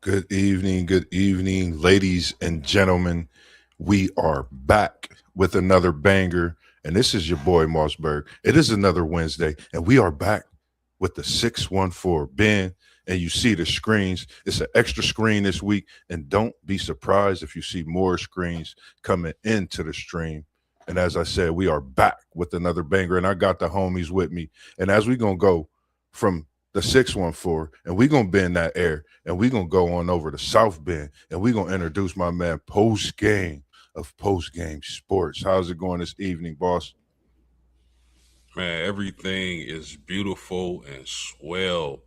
good evening, ladies and gentlemen. We are back with another banger, and this is your boy Mossberg. It is another Wednesday, and we are back with the 614 Ben. And you see the screens. It's an extra screen this week, and don't be surprised if you see more screens coming into the stream. And as I said, we are back with another banger, and I got the homies with me. And as we gonna go from the 614, and we gonna bend that air and we're gonna go on over to South Bend and we're gonna introduce my man post game of post game sports. How's it going this evening, boss? Man, everything is beautiful and swell.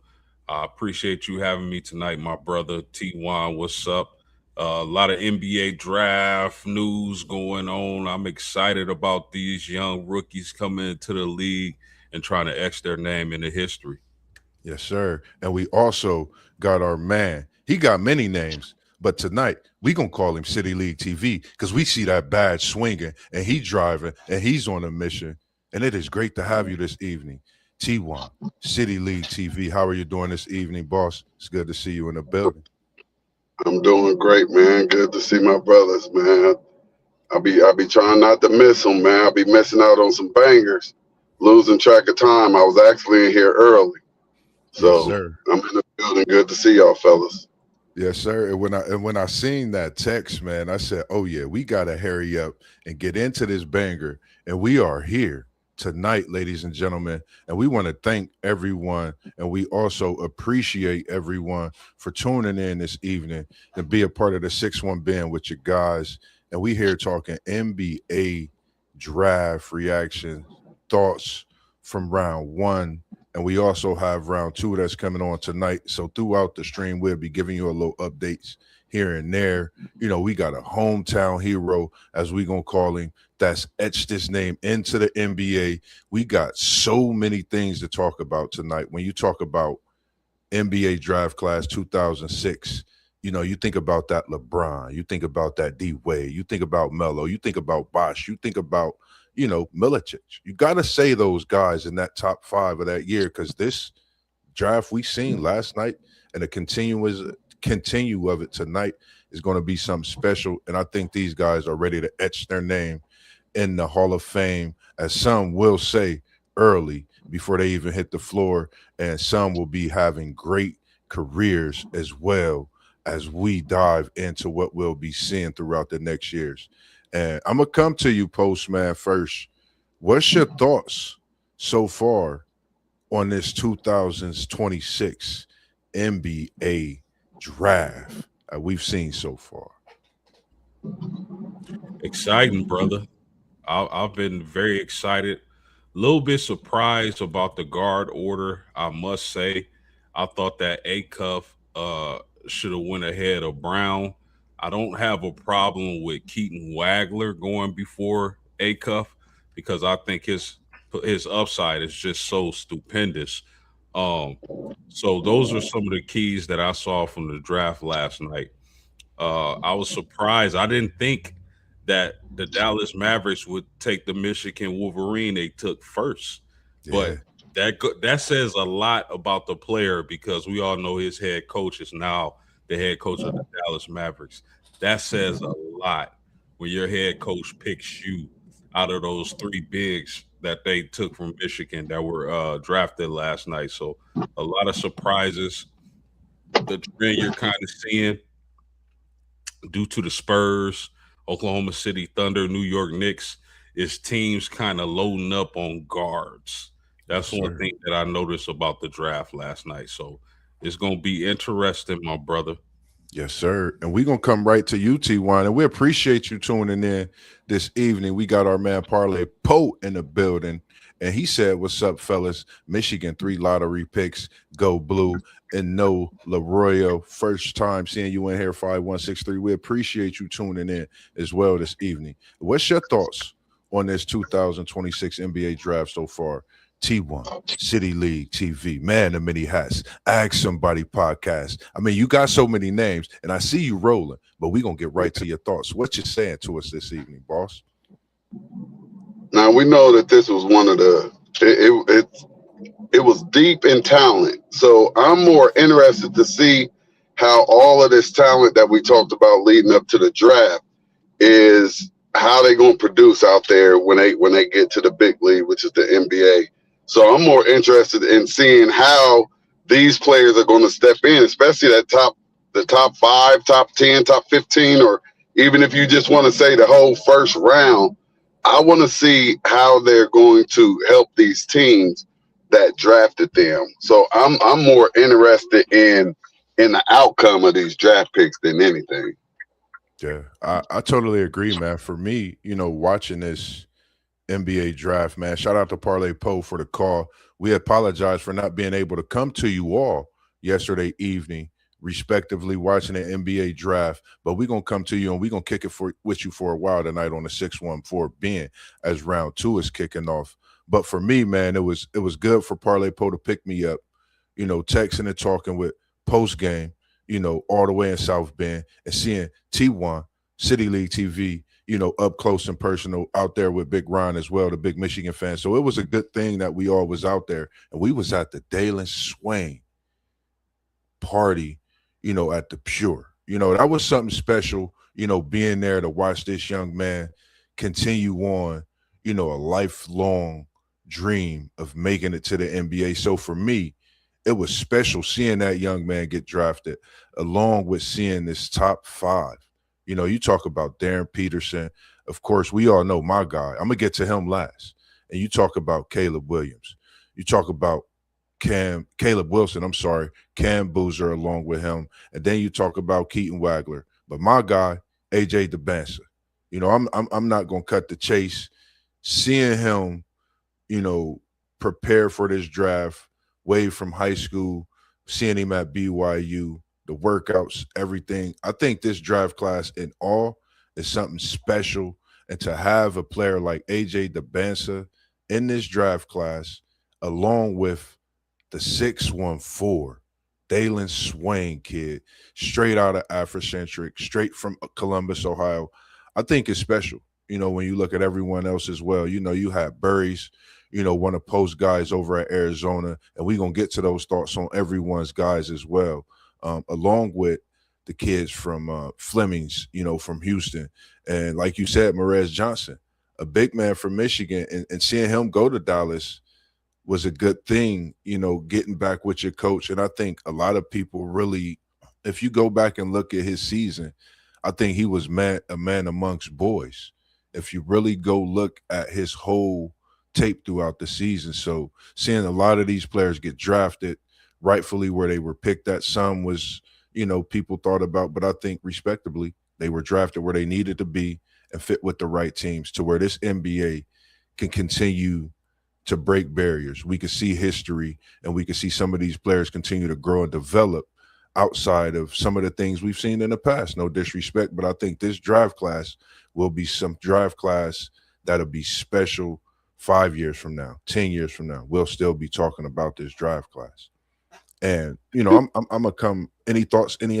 I appreciate you having me tonight, my brother T1. What's up? A lot of NBA draft news going on. I'm excited about these young rookies coming into the league and trying to etch their name into history. Yes, sir. And we also got our man. He got many names, but tonight we gonna call him City League TV because we see that badge swinging and he driving and he's on a mission. And it is great to have you this evening. T1, City League TV. How are you doing this evening, boss? It's good to see you in the building. I'm doing great, man. Good to see my brothers, man. I be trying not to miss them, man. I be missing out on some bangers, losing track of time. I was actually in here early, Yes, so sir. I'm in the building. Good to see y'all, fellas. Yes, sir. And when I seen that text, man, I said, "Oh yeah, we gotta hurry up and get into this banger." And we are here tonight, ladies and gentlemen. And we want to thank everyone, and we also appreciate everyone for tuning in this evening and be a part of the 6-1 band with your guys. And we here talking NBA draft reaction thoughts from round one, and we also have round two that's coming on tonight. So throughout the stream, we'll be giving you a little updates here and there. You know, we got a hometown hero, as we gonna call him, that's etched his name into the NBA. We got so many things to talk about tonight. When you talk about NBA draft class 2006, you know, you think about that LeBron, you think about that D Wade, you think about Melo, you think about Bosh, you think about, Milicic. You got to say those guys in that top five of that year because this draft we seen last night and the continue of it tonight is going to be something special. And I think these guys are ready to etch their name in the Hall of Fame, as some will say early before they even hit the floor, and some will be having great careers as well as we dive into what we'll be seeing throughout the next years. And I'm gonna come to you, Postman, first. What's your thoughts so far on this 2026 NBA draft we've seen so far? Exciting, brother. I've been very excited. A little bit surprised about the guard order, I must say. I thought that A Cuff should have went ahead of Brown. I don't have a problem with Keaton Wagler going before A Cuff because I think his upside is just so stupendous. Um, so those are some of the keys that I saw from the draft last night. I was surprised. I didn't think that the Dallas Mavericks would take the Michigan Wolverine they took first, Yeah, but that says a lot about the player because we all know his head coach is now the head coach of the Dallas Mavericks. That says a lot when your head coach picks you out of those three bigs that they took from Michigan that were drafted last night. So a lot of surprises. The trend you're kind of seeing due to the Spurs, Oklahoma City Thunder, New York Knicks, is teams kind of loading up on guards. yes, That's one sir. thing that I noticed about the draft last night. So it's going to be interesting, my brother. Yes, sir. And we're gonna come right to you, T1. And we appreciate you tuning in this evening. We got our man Parlay Poe in the building. And he said, "What's up, fellas? Michigan 3 lottery picks, go blue, and no Leroy. First time seeing you in here, 5163. We appreciate you tuning in as well this evening. What's your thoughts on this 2026 NBA draft so far? T1, City League TV, man of many hats, Ask Somebody podcast. I mean, you got so many names, and I see you rolling, but we're going to get right to your thoughts. What you saying to us this evening, boss? Now we know that this was one of the it was deep in talent. So I'm more interested to see how all of this talent that we talked about leading up to the draft is how they gonna produce out there when they get to the big league, which is the NBA. So I'm more interested in seeing how these players are going to step in, especially the top 5, top 10, top 15, or even if you just want to say the whole first round. I want to see how they're going to help these teams that drafted them. So I'm more interested in the outcome of these draft picks than anything. Yeah, I totally agree, man. For me, watching this NBA draft, man, shout out to Parlay Poe for the call. We apologize for not being able to come to you all yesterday evening, respectively, watching the NBA draft. But we're gonna come to you and we're gonna kick it with you for a while tonight on the 614 being as round 2 is kicking off. But for me, man, it was good for Parlay Poe to pick me up, texting and talking with post game, all the way in South Bend and seeing T1, City League TV, up close and personal out there with Big Ron as well, the big Michigan fan. So it was a good thing that we all was out there and we was at the Dalen Swain party, at the Pure. That was something special, being there to watch this young man continue on, a lifelong dream of making it to the NBA. So for me, it was special seeing that young man get drafted, along with seeing this top 5. You talk about Darren Peterson. Of course, we all know my guy. I'm going to get to him last. And you talk about Caleb Williams. You talk about Caleb Wilson, Cam Boozer along with him. And then you talk about Keaton Wagler. But my guy, AJ DeBansa. I'm not going to cut the chase. Seeing him, prepare for this draft, way from high school, seeing him at BYU, the workouts, everything. I think this draft class in all is something special. And to have a player like AJ DeBansa in this draft class, along with the 614, Dalen Swain kid, straight out of Afrocentric, straight from Columbus, Ohio, I think it's special. When you look at everyone else as well, you have Burries, one of Post guys over at Arizona, and we're going to get to those thoughts on everyone's guys as well, along with the kids from Fleming's, from Houston. And like you said, Marez Johnson, a big man from Michigan, and seeing him go to Dallas was a good thing, getting back with your coach. And I think a lot of people really, if you go back and look at his season, I think he was a man amongst boys. If you really go look at his whole tape throughout the season. So seeing a lot of these players get drafted rightfully where they were picked at, some was, people thought about, but I think respectably, they were drafted where they needed to be and fit with the right teams to where this NBA can continue to break barriers. We could see history and we could see some of these players continue to grow and develop outside of some of the things we've seen in the past. No disrespect, but I think this draft class will be some draft class that'll be special 5 years from now, 10 years from now. We'll still be talking about this draft class. And, I'm going to come, any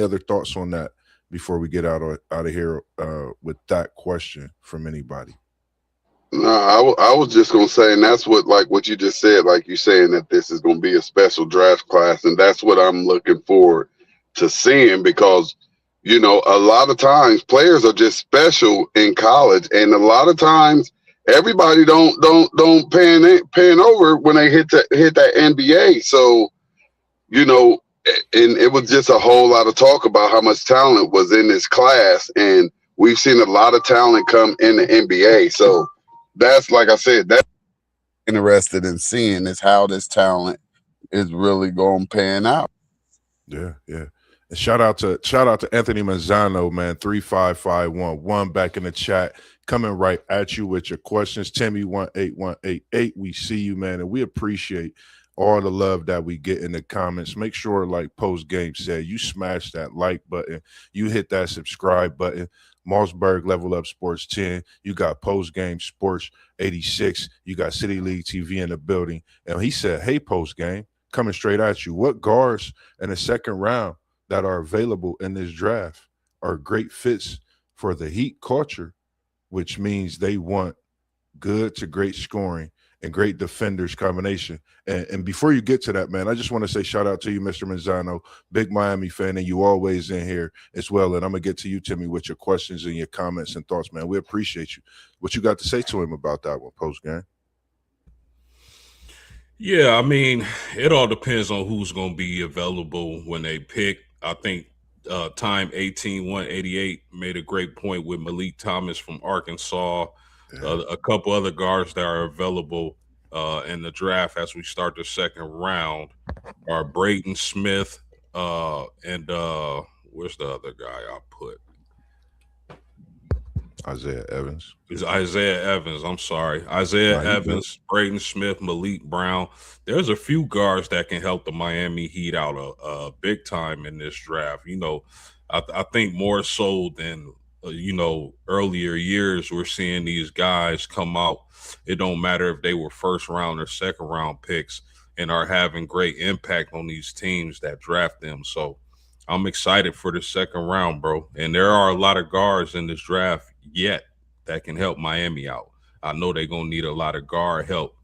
other thoughts on that before we get out of here with that question from anybody? No, I was just going to say, and that's what you just said, like you saying that this is going to be a special draft class. And that's what I'm looking forward to seeing, because, a lot of times players are just special in college. And a lot of times everybody don't pan over when they hit that NBA. So, and it was just a whole lot of talk about how much talent was in this class. And we've seen a lot of talent come in the NBA. So that's, like I said, that's interested in seeing is how this talent is really going to pan out. Yeah. And shout out to Anthony Manzano, man, 35511 back in the chat, coming right at you with your questions. Timmy 18188, we see you, man, and we appreciate all the love that we get in the comments. Make sure, like Post Game said, you smash that like button, you hit that subscribe button. Mossberg Level Up Sports 10, you got Post Game Sports 86, you got City League TV in the building. And he said, hey, Post Game, coming straight at you, what guards in the second round that are available in this draft are great fits for the Heat culture, which means they want good to great scoring and great defenders combination. And before you get to that, man, I just want to say shout out to you, Mr. Manzano, big Miami fan, and you always in here as well. And I'm gonna get to you, Timmy, with your questions and your comments and thoughts, man. We appreciate you. What you got to say to him about that one post game? Yeah, I mean, it all depends on who's going to be available when they pick. I think Time 18188 made a great point with Malik Thomas from Arkansas, a couple other guards that are available in the draft as we start the second round are Braden Smith and where's the other guy I put? Isaiah Evans. It's Isaiah Evans. I'm sorry. Isaiah Evans, Braden Smith, Malik Brown. There's a few guards that can help the Miami Heat out big time in this draft. You know, I think more so than, earlier years, we're seeing these guys come out. It don't matter if they were first round or second round picks and are having great impact on these teams that draft them. So I'm excited for the second round, bro. And there are a lot of guards in this draft yet that can help Miami out. I know they're gonna need a lot of guard help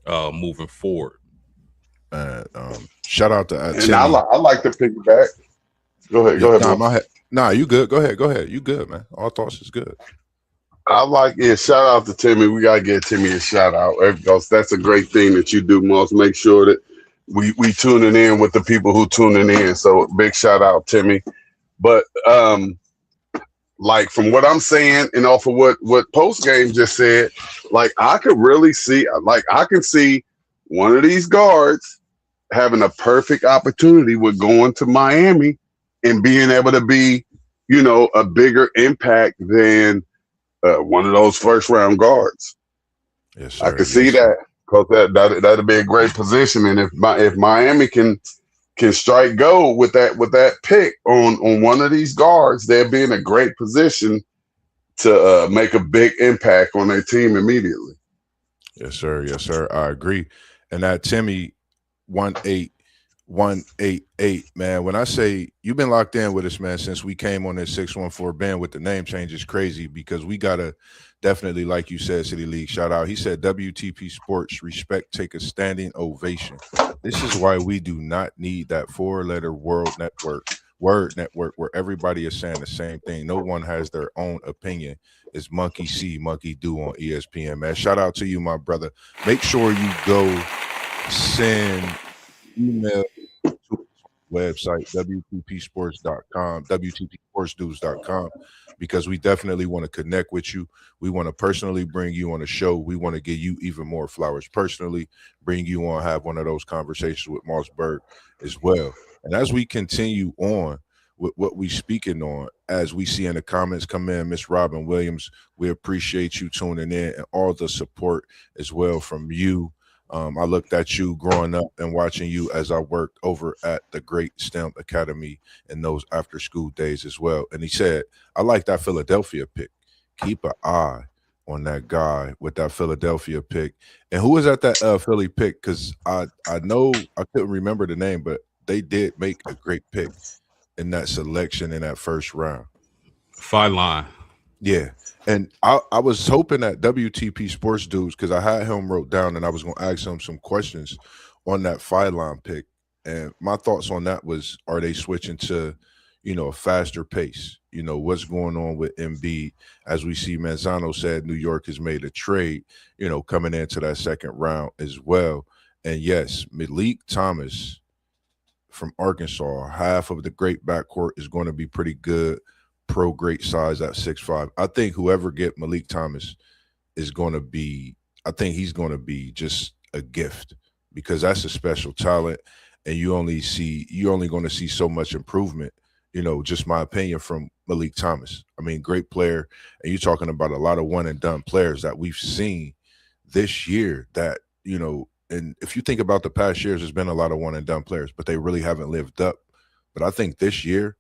moving forward. Shout out to and I like to piggyback. Go ahead. Nah, you good. Go ahead. You good, man. All thoughts is good. Shout out to Timmy. We gotta give Timmy a shout out because that's a great thing that you do, Moss. Make sure that we tuning in with the people who tuning in. So big shout out, Timmy. But like from what I'm saying and off of what post game just said, like I could really see, I can see one of these guards having a perfect opportunity with going to Miami and being able to be, a bigger impact than one of those first round guards. Yes, sir. I could see that because that'd be a great position, and if Miami can strike gold with that pick on one of these guards, they'll be in a great position to make a big impact on their team immediately. Yes, sir. I agree. And that Timmy 18188, man. When I say you've been locked in with us, man, since we came on this 614 band with the name change is crazy because we gotta definitely, like you said, City League shout out. He said WTP Sports respect, take a standing ovation. This is why we do not need that 4-letter word network where everybody is saying the same thing. No one has their own opinion. It's Monkey See, Monkey Do on ESPN, man. Shout out to you, my brother. Make sure you go send email to website WTPsports.com, WTPsportsdudes.com, because we definitely want to connect with you. We want to personally bring you on the show. We want to give you even more flowers personally, bring you on, have one of those conversations with Mossberg as well. And as we continue on with what we speaking on, as we see in the comments come in, Miss Robin Williams, we appreciate you tuning in and all the support as well from you. I looked at you growing up and watching you as I worked over at the Great STEM Academy in those after school days as well. And he said, I like that Philadelphia pick. Keep an eye on that guy with that Philadelphia pick. And who was at that Philly pick? Because I know I couldn't remember the name, but they did make a great pick in that selection in that first round. Line. Yeah. And I was hoping that WTP Sports Dudes, because I had him wrote down and I was going to ask him some questions on that Line pick. And my thoughts on that was, are they switching to, a faster pace? What's going on with Embiid? As we see, Manzano said New York has made a trade, coming into that second round as well. And yes, Malik Thomas from Arkansas, half of the great backcourt is going to be pretty good. Pro great size at 6'5". I think whoever get Malik Thomas is going to be, I think he's going to be just a gift because that's a special talent. And you're only going to see so much improvement, just my opinion from Malik Thomas. I mean, great player. And you're talking about a lot of one and done players that we've seen this year that, and if you think about the past years, there's been a lot of one and done players, but they really haven't lived up. But I think this year,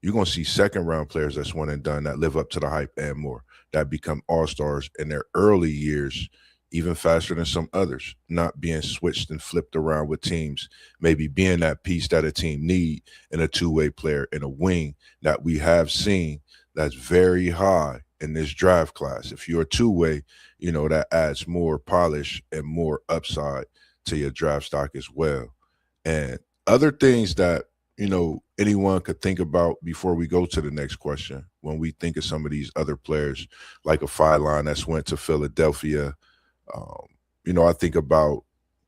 you're going to see second-round players that's one and done that live up to the hype and more, that become all-stars in their early years, even faster than some others, not being switched and flipped around with teams, maybe being that piece that a team need in a two-way player in a wing that we have seen that's very high in this draft class. If you're a two-way, you know, that adds more polish and more upside to your draft stock as well. And other things that, you know, anyone could think about before we go to the next question, when we think of some of these other players, like a Phylon that's went to Philadelphia. You know, I think about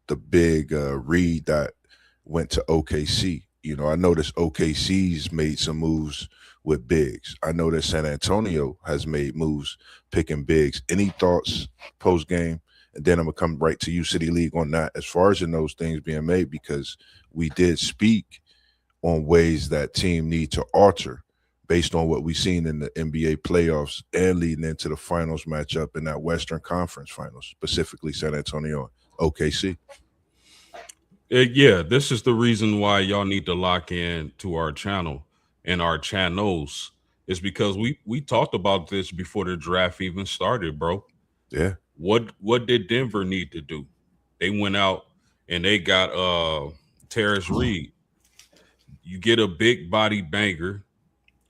the big Reed that went to OKC. You know, I noticed OKC's made some moves with bigs. I know that San Antonio has made moves picking bigs. Any thoughts post game? And then I'm gonna come right to you, City League, on that as far as in those things being made, because we did speak on ways that team need to alter based on what we've seen in the NBA playoffs and leading into the finals matchup in that Western Conference finals, specifically San Antonio and OKC. Yeah, this is the reason why y'all need to lock in to our channel and our channels, is because we talked about this before the draft even started, bro. Yeah. What did Denver need to do? They went out and they got Terrence Reed. You get a big body banger,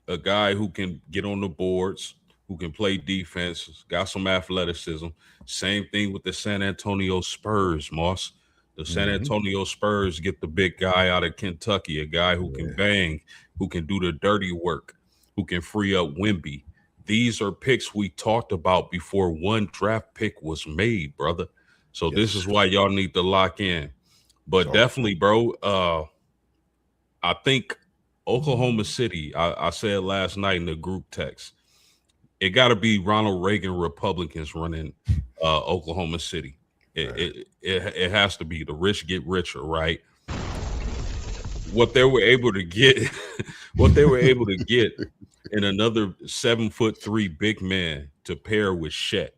a guy who can get on the boards, who can play defense, got some athleticism. Same thing with the San Antonio Spurs, Moss. The San Antonio Spurs get the big guy out of Kentucky, a guy who can bang, who can do the dirty work, who can free up Wemby. These are picks we talked about before one draft pick was made, brother. So this is why y'all need to lock in. But definitely, bro, I think Oklahoma City, I said last night in the group text, it got to be Ronald Reagan Republicans running Oklahoma City. It has to be. The rich get richer, right? What they were able to get, in another 7'3" big man to pair with Chet.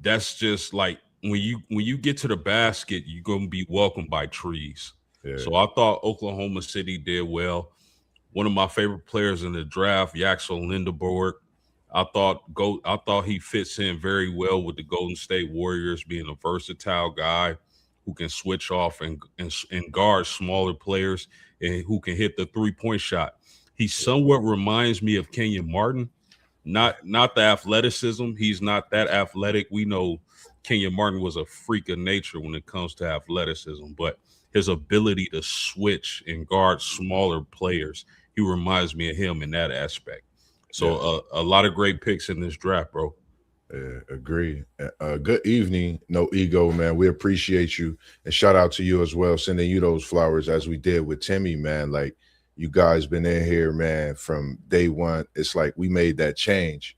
That's just like when you get to the basket, you're gonna be welcomed by trees. Yeah. So I thought Oklahoma City did well. One of my favorite players in the draft, Yaxel Lindeborg. I thought he fits in very well with the Golden State Warriors, being a versatile guy who can switch off and guard smaller players and who can hit the three-point shot. He somewhat reminds me of Kenyon Martin, not the athleticism. He's not that athletic. We know Kenyon Martin was a freak of nature when it comes to athleticism, but his ability to switch and guard smaller players, he reminds me of him in that aspect. So a lot of great picks in this draft, bro. Agree. Good evening, No Ego, man. We appreciate you, and shout out to you as well, sending you those flowers as we did with Timmy, man. Like, you guys been in here, man, from day one. It's like we made that change,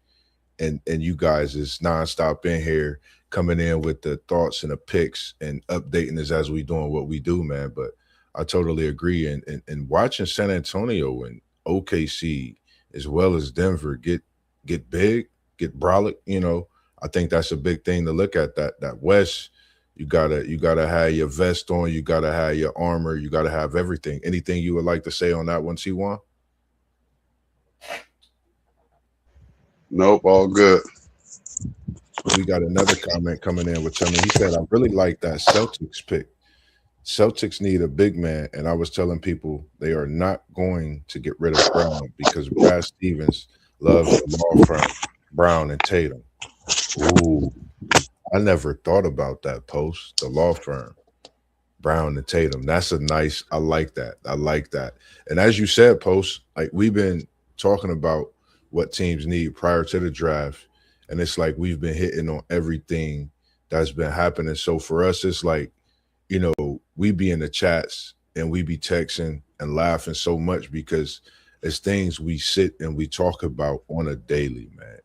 and you guys is nonstop in here, coming in with the thoughts and the picks and updating us as we doing what we do, man. But I totally agree. And watching San Antonio and OKC as well as Denver get big, get brolic, you know, I think that's a big thing to look at. That West, you gotta have your vest on, you gotta have your armor, you gotta have everything. Anything you would like to say on that one, T1? Nope, all good. We got another comment coming in with Timmy. He said, I really like that Celtics pick. Celtics need a big man, and I was telling people they are not going to get rid of Brown because Brad Stevens loves the law firm Brown and Tatum. Ooh, I never thought about that, Post. The law firm Brown and Tatum. That's a nice. I like that. I like that. And as you said, Post, like, we've been talking about what teams need prior to the draft, and it's like we've been hitting on everything that's been happening. So for us, it's like, you know, we be in the chats and we be texting and laughing so much because it's things we sit and we talk about on a daily, man.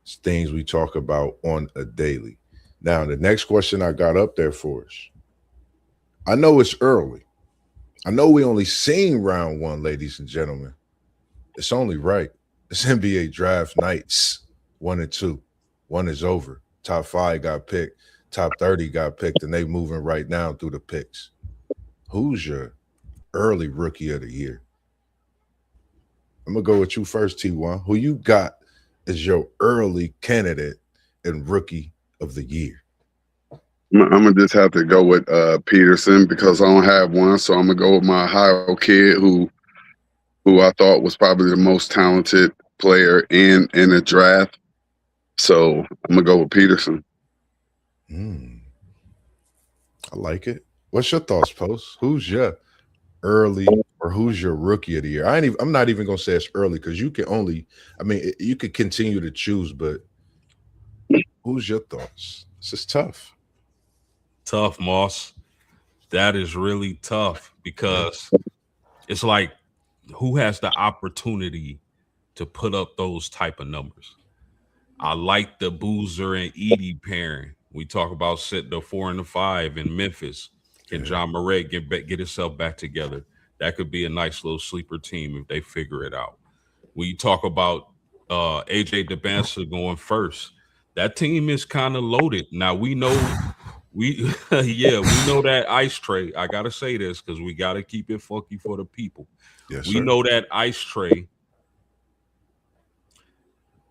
It's things we talk about on a daily. Now, the next question I got up there for us. I know it's early. I know we only seen round one, ladies and gentlemen. It's only right. It's NBA draft nights 1 and 2. 1 is over. Top 5 got picked. Top 30 got picked, and they moving right now through the picks. Who's your early rookie of the year? I'm going to go with you first, T1. Who you got as your early candidate and rookie of the year? I'm going to just have to go with Peterson because I don't have one, so I'm going to go with my Ohio kid who I thought was probably the most talented player in the draft. So I'm gonna go with Peterson. I like it. What's your thoughts, Post? Who's your early or who's your rookie of the year? I'm not even gonna say it's early because you can only. I mean, you could continue to choose, but who's your thoughts? This is tough. Tough, Moss. That is really tough because it's like, who has the opportunity to put up those type of numbers? I like the Boozer and Edie pairing. We talk about setting the 4 and the 5 in Memphis. Can John Murray get himself back together? That could be a nice little sleeper team if they figure it out. When you talk about AJ DeBansa going first, that team is kind of loaded. Now we know we know that ice tray. I gotta say this because we gotta keep it funky for the people. Yes, We sir. know that ice tray,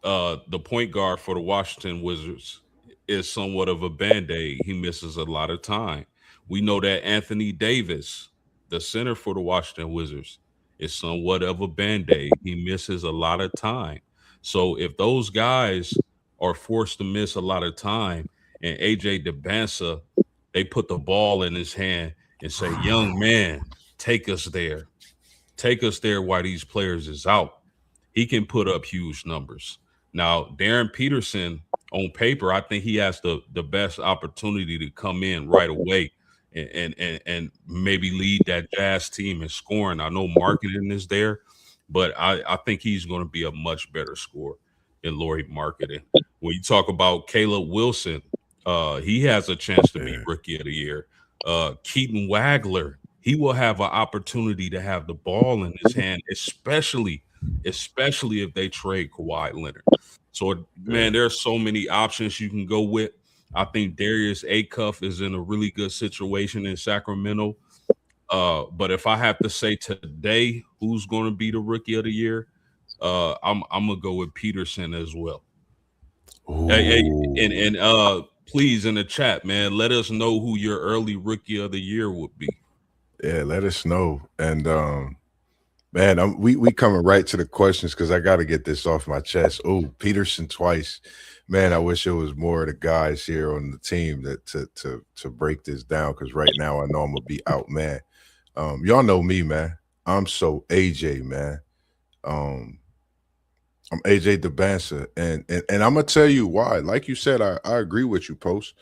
the point guard for the Washington Wizards, is somewhat of a band-aid. He misses a lot of time. We know that Anthony Davis, the center for the Washington Wizards, is somewhat of a band-aid. He misses a lot of time. So if those guys are forced to miss a lot of time, and AJ DeBansa, they put the ball in his hand and say, young man, take us there. Take us there while these players is out. He can put up huge numbers. Now, Darren Peterson, on paper, I think he has the best opportunity to come in right away and maybe lead that Jazz team in scoring. I know marketing is there, but I think he's going to be a much better scorer than Laurie Marketing. When you talk about Caleb Wilson, he has a chance to be rookie of the year. Keaton Wagler, he will have an opportunity to have the ball in his hand, especially if they trade Kawhi Leonard. So, man, there's so many options you can go with. I think Darius Acuff is in a really good situation in Sacramento. But if I have to say today who's going to be the rookie of the year, I'm gonna go with Peterson as well. Hey, and please, in the chat, man, let us know who your early rookie of the year would be. Yeah, let us know. And man, we coming right to the questions because I got to get this off my chest. Oh, Peterson twice. Man, I wish it was more of the guys here on the team that to break this down because right now I know I'm gonna be out, man. Y'all know me, man. I'm so AJ, man. I'm AJ DeBansa, and I'm gonna tell you why. Like you said, I agree with you, Post.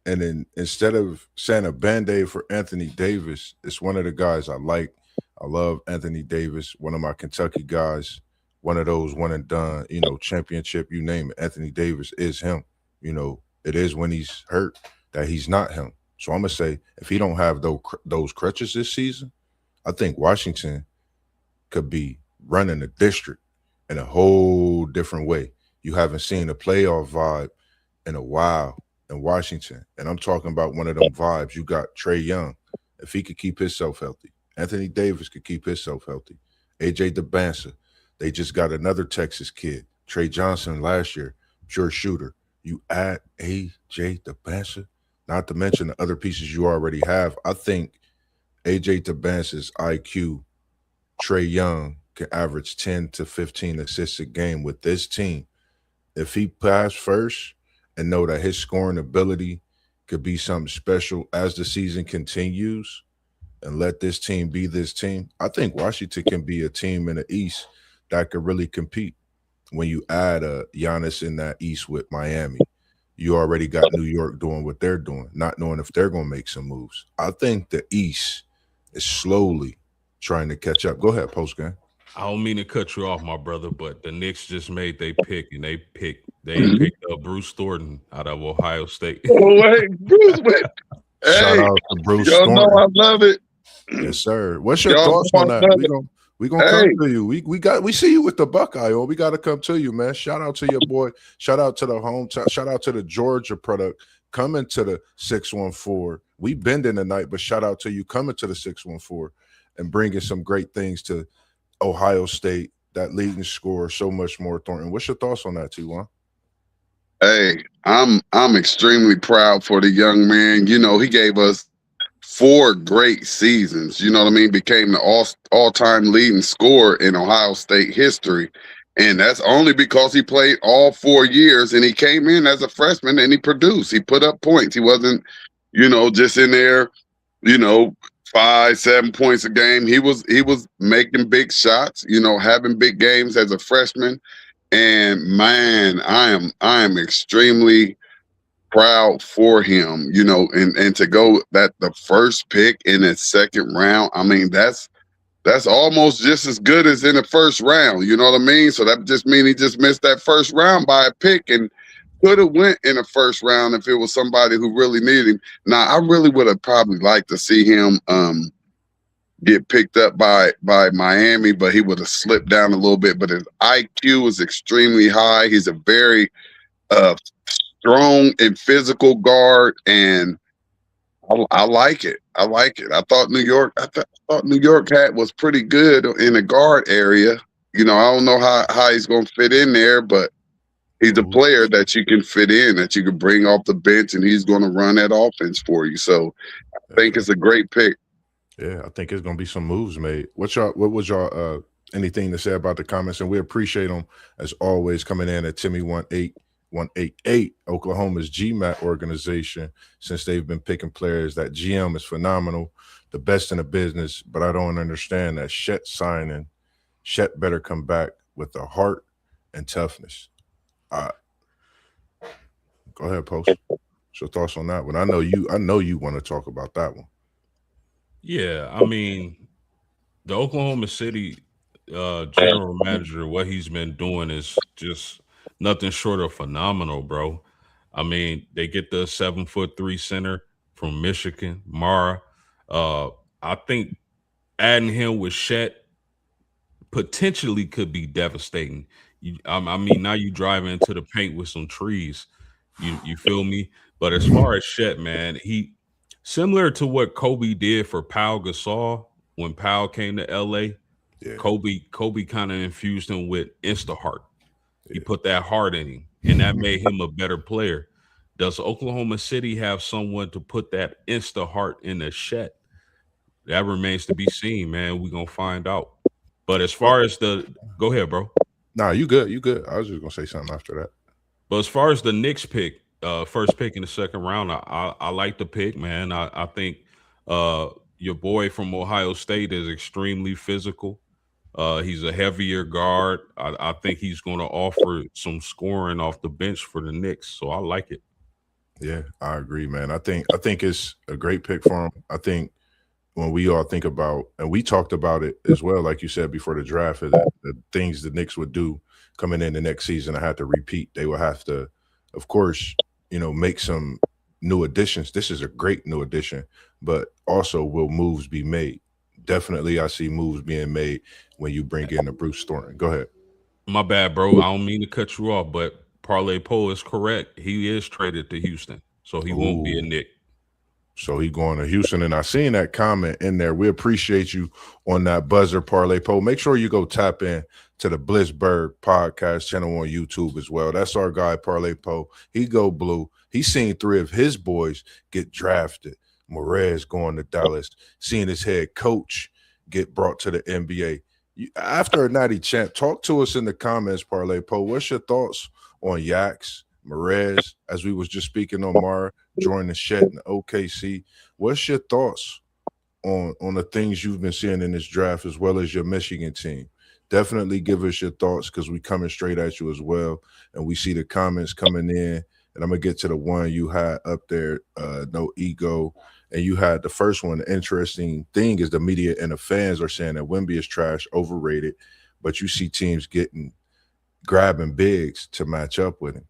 And then instead of saying a band-aid for Anthony Davis, it's one of the guys I like. I love Anthony Davis, one of my Kentucky guys, one of those one and done, championship, you name it. Anthony Davis is him. It is when he's hurt that he's not him. So I'm gonna say if he don't have those crutches this season, I think Washington could be running the district in a whole different way. You haven't seen a playoff vibe in a while in Washington. And I'm talking about one of them vibes. You got Trae Young, if he could keep himself healthy. Anthony Davis could keep himself healthy. AJ DeBansa, they just got another Texas kid. Trey Johnson last year, pure shooter. You add AJ DeBansa, not to mention the other pieces you already have. I think AJ DeBansa's IQ, Trae Young can average 10 to 15 assists a game with this team. If he pass first and know that his scoring ability could be something special as the season continues and let this team be this team, I think Washington can be a team in the East that could really compete. When you add a Giannis in that East with Miami, you already got New York doing what they're doing, not knowing if they're going to make some moves. I think the East is slowly trying to catch up. Go ahead, Postgame. I don't mean to cut you off, my brother, but the Knicks just made they pick, and they picked up Bruce Thornton out of Ohio State. Oh, hey, Bruce, wait. Shout Hey, out to Bruce y'all know Thornton. I love it. Yes, sir. What's your Y'all thoughts know on I that? love it. We gonna Hey. come to you. We see you with the Buckeye on. We gotta come to you, man. Shout out to your boy. Shout out to the hometown. Shout out to the Georgia product coming to the 614. We bending tonight, but shout out to you coming to the 614 and bringing some great things to Ohio State. That leading scorer, so much more. Thornton, what's your thoughts on that, T1? Hey, I'm extremely proud for the young man. He gave us 4 great seasons. You know what I mean? Became the all-time leading scorer in Ohio State history. And that's only because he played all 4 years and he came in as a freshman and he produced. He put up points. He wasn't, just in there, 5, 7 points a game. He was making big shots, having big games as a freshman. And man, I am extremely proud for him, and to go that the first pick in the second round. I mean, that's almost just as good as in the first round. You know what I mean? So that just means he just missed that first round by a pick and could have went in the first round if it was somebody who really needed him. Now, I really would have probably liked to see him get picked up by Miami, but he would have slipped down a little bit. But his IQ is extremely high. He's a very strong and physical guard, and I like it. I thought New York was pretty good in the guard area. I don't know how he's going to fit in there, but he's a player that you can fit in, that you can bring off the bench, and he's going to run that offense for you. So I think it's a great pick. Yeah, I think it's going to be some moves made. What was y'all anything to say about the comments? And we appreciate them as always coming in at Timmy188, Oklahoma's GMAT organization. Since they've been picking players, that GM is phenomenal, the best in the business. But I don't understand that Chet signing. Chet better come back with the heart and toughness. Go ahead, Post. What's your thoughts on that one? I know you want to talk about that one. Yeah, I mean, the Oklahoma City general manager, what he's been doing is just nothing short of phenomenal, bro. I mean, they get the 7'3" center from Michigan, Mara. I think adding him with Chet potentially could be devastating. I mean, now you drive into the paint with some trees. You feel me? But as far as Chet, man, he similar to what Kobe did for Pau Gasol when Pau came to LA. Yeah. Kobe kind of infused him with insta heart. He put that heart in him, and that made him a better player. Does Oklahoma City have someone to put that insta heart in the Chet? That remains to be seen, man. We're gonna find out. But as far as go ahead, bro. Nah, you good. You good. I was just gonna say something after that. But as far as the Knicks pick, first pick in the second round, I like the pick, man. I think your boy from Ohio State is extremely physical. He's a heavier guard. I think he's going to offer some scoring off the bench for the Knicks, so I like it. Yeah, I agree, man. I think it's a great pick for him. I think when we all think about, and we talked about it as well, like you said before the draft, that the things the Knicks would do coming in the next season, I had to repeat. They will have to, of course, make some new additions. This is a great new addition, but also will moves be made? Definitely, I see moves being made when you bring in a Bruce Thornton. Go ahead. My bad, bro. I don't mean to cut you off, but Parlay Poe is correct. He is traded to Houston, so he won't be a Knick. So he going to Houston, and I seen that comment in there. We appreciate you on that buzzer, Parlay Poe. Make sure you go tap in to the Blissberg podcast channel on YouTube as well. That's our guy, Parlay Poe. He go blue. He's seen 3 of his boys get drafted. Morez going to Dallas, seeing his head coach get brought to the NBA. After a Natty champ, talk to us in the comments, Parlay Poe. What's your thoughts on Yax, Morez, as we was just speaking on Mara, Jordan Chet and OKC? What's your thoughts on the things you've been seeing in this draft as well as your Michigan team? Definitely give us your thoughts because we coming straight at you as well. And we see the comments coming in. And I'm going to get to the one you had up there, No Ego. And you had the first one. The interesting thing is the media and the fans are saying that Wemby is trash, overrated. But you see teams grabbing bigs to match up with him.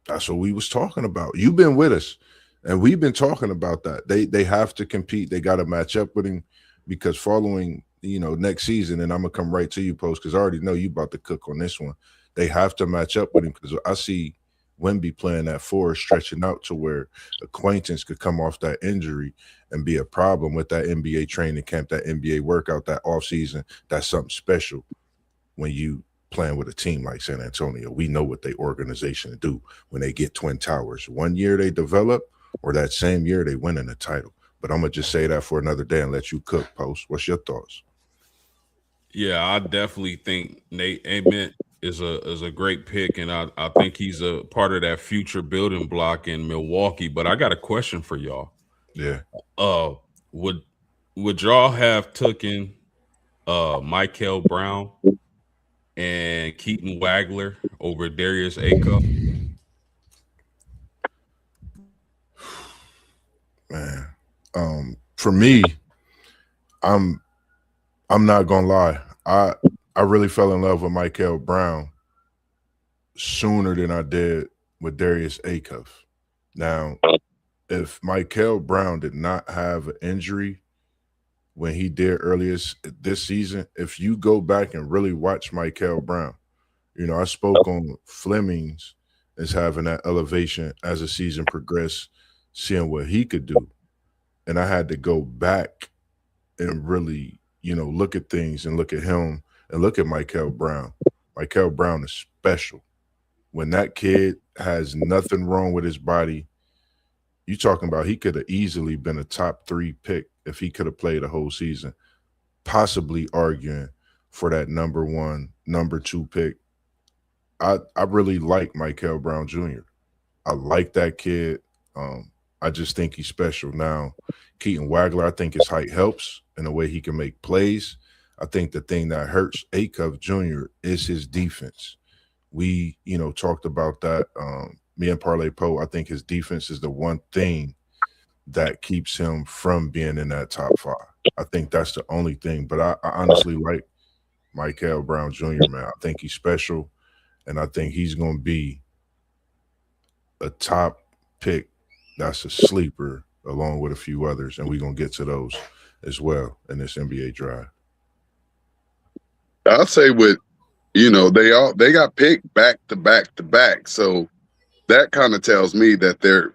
That's what we was talking about. You've been with us, and we've been talking about that. They have to compete. They got to match up with him because following, next season, and I'm going to come right to you, Post, because I already know you about to cook on this one. They have to match up with him because I see Wemby playing that 4, stretching out to where acquaintance could come off that injury and be a problem with that NBA training camp, that NBA workout, that offseason. That's something special when you playing with a team like San Antonio. We know what they organization do when they get Twin Towers. One year they develop, or that same year they win in a title. But I'm going to just say that for another day and let you cook, Post. What's your thoughts? Yeah, I definitely think Nate Ament is a great pick, and I think he's a part of that future building block in Milwaukee. But I got a question for y'all. Yeah. Uh, would would y'all have taken Michael Brown and Keaton Wagler over Darius Acuff? Man. For me, I'm I'm not gonna lie. I really fell in love with Michael Brown sooner than I did with Darius Acuff. Now, if Michael Brown did not have an injury when he did earliest this season, if you go back and really watch Michael Brown, I spoke on Fleming's as having that elevation as the season progressed, seeing what he could do. And I had to go back and really, look at things and look at him and look at Michael Brown. Michael Brown is special. When that kid has nothing wrong with his body, you talking about he could have easily been a top 3 pick if he could have played the whole season, possibly arguing for that number 1, number 2 pick. I really like Michael Brown Jr. I like that kid. I just think he's special. Now, Keaton Wagler, I think his height helps in the way he can make plays. I think the thing that hurts Acuff Jr. is his defense. We, talked about that. Me and Parlay Poe, I think his defense is the one thing that keeps him from being in that top 5. I think that's the only thing. But I honestly like Michael Brown Jr., man. I think he's special, and I think he's going to be a top pick that's a sleeper along with a few others, and we're going to get to those as well in this NBA draft. I'll say they got picked back to back to back, so that kind of tells me that they're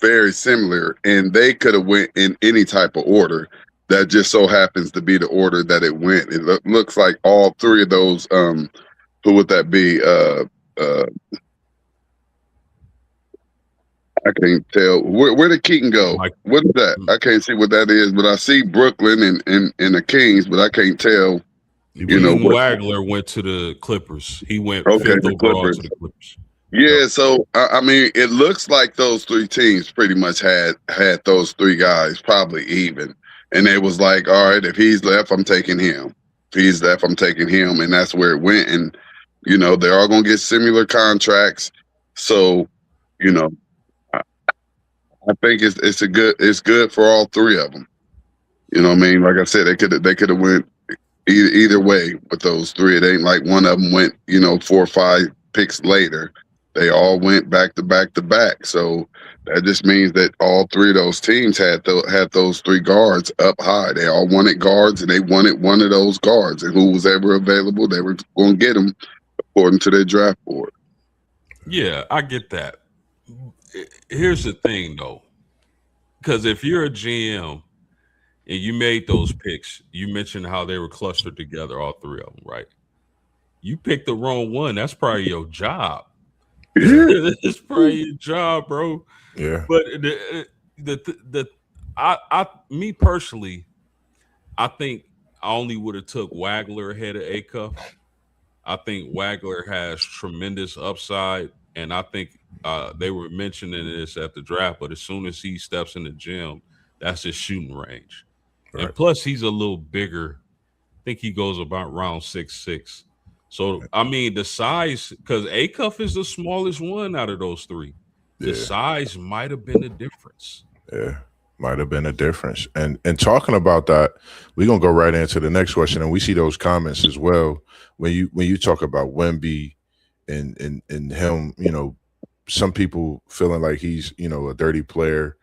very similar, and they could have went in any type of order. That just so happens to be the order that it went. It looks like all 3 of those. Who would that be? I can't tell. Where did Keaton go? What is that? I can't see what that is, but I see Brooklyn and the Kings, but I can't tell. Keaton Wagler went to the Clippers. He went fifth overall to the Clippers. Yeah, so I mean, it looks like those 3 teams pretty much had those 3 guys probably even, and it was like, all right, if he's left, I'm taking him. If he's left, I'm taking him, and that's where it went. And they're all gonna get similar contracts, so I think it's good for all 3 of them. You know what I mean? Like I said, they could have went either way with those 3. It ain't like one of them went 4 or 5 picks later. They all went back to back to back. So that just means that all 3 of those teams had those 3 guards up high. They all wanted guards, and they wanted one of those guards, and who was ever available, they were going to get them according to their draft board. Yeah, I get that. Here's the thing, though, because if you're a GM and you made those picks, you mentioned how they were clustered together, all 3 of them, right? You picked the wrong one. That's probably your job. It's probably your job, bro. Yeah. But me personally, I think I only would have took Wagler ahead of Acuff. I think Wagler has tremendous upside, and I think they were mentioning this at the draft. But as soon as he steps in the gym, that's his shooting range, right. And plus he's a little bigger. I think he goes about around 6'6". So I mean, the size, because Acuff is the smallest one out of those 3. The size might have been the difference. Yeah, might have been a difference. And talking about that, we're gonna go right into the next question, and we see those comments as well. When you talk about Wemby and him, some people feeling like he's a dirty player.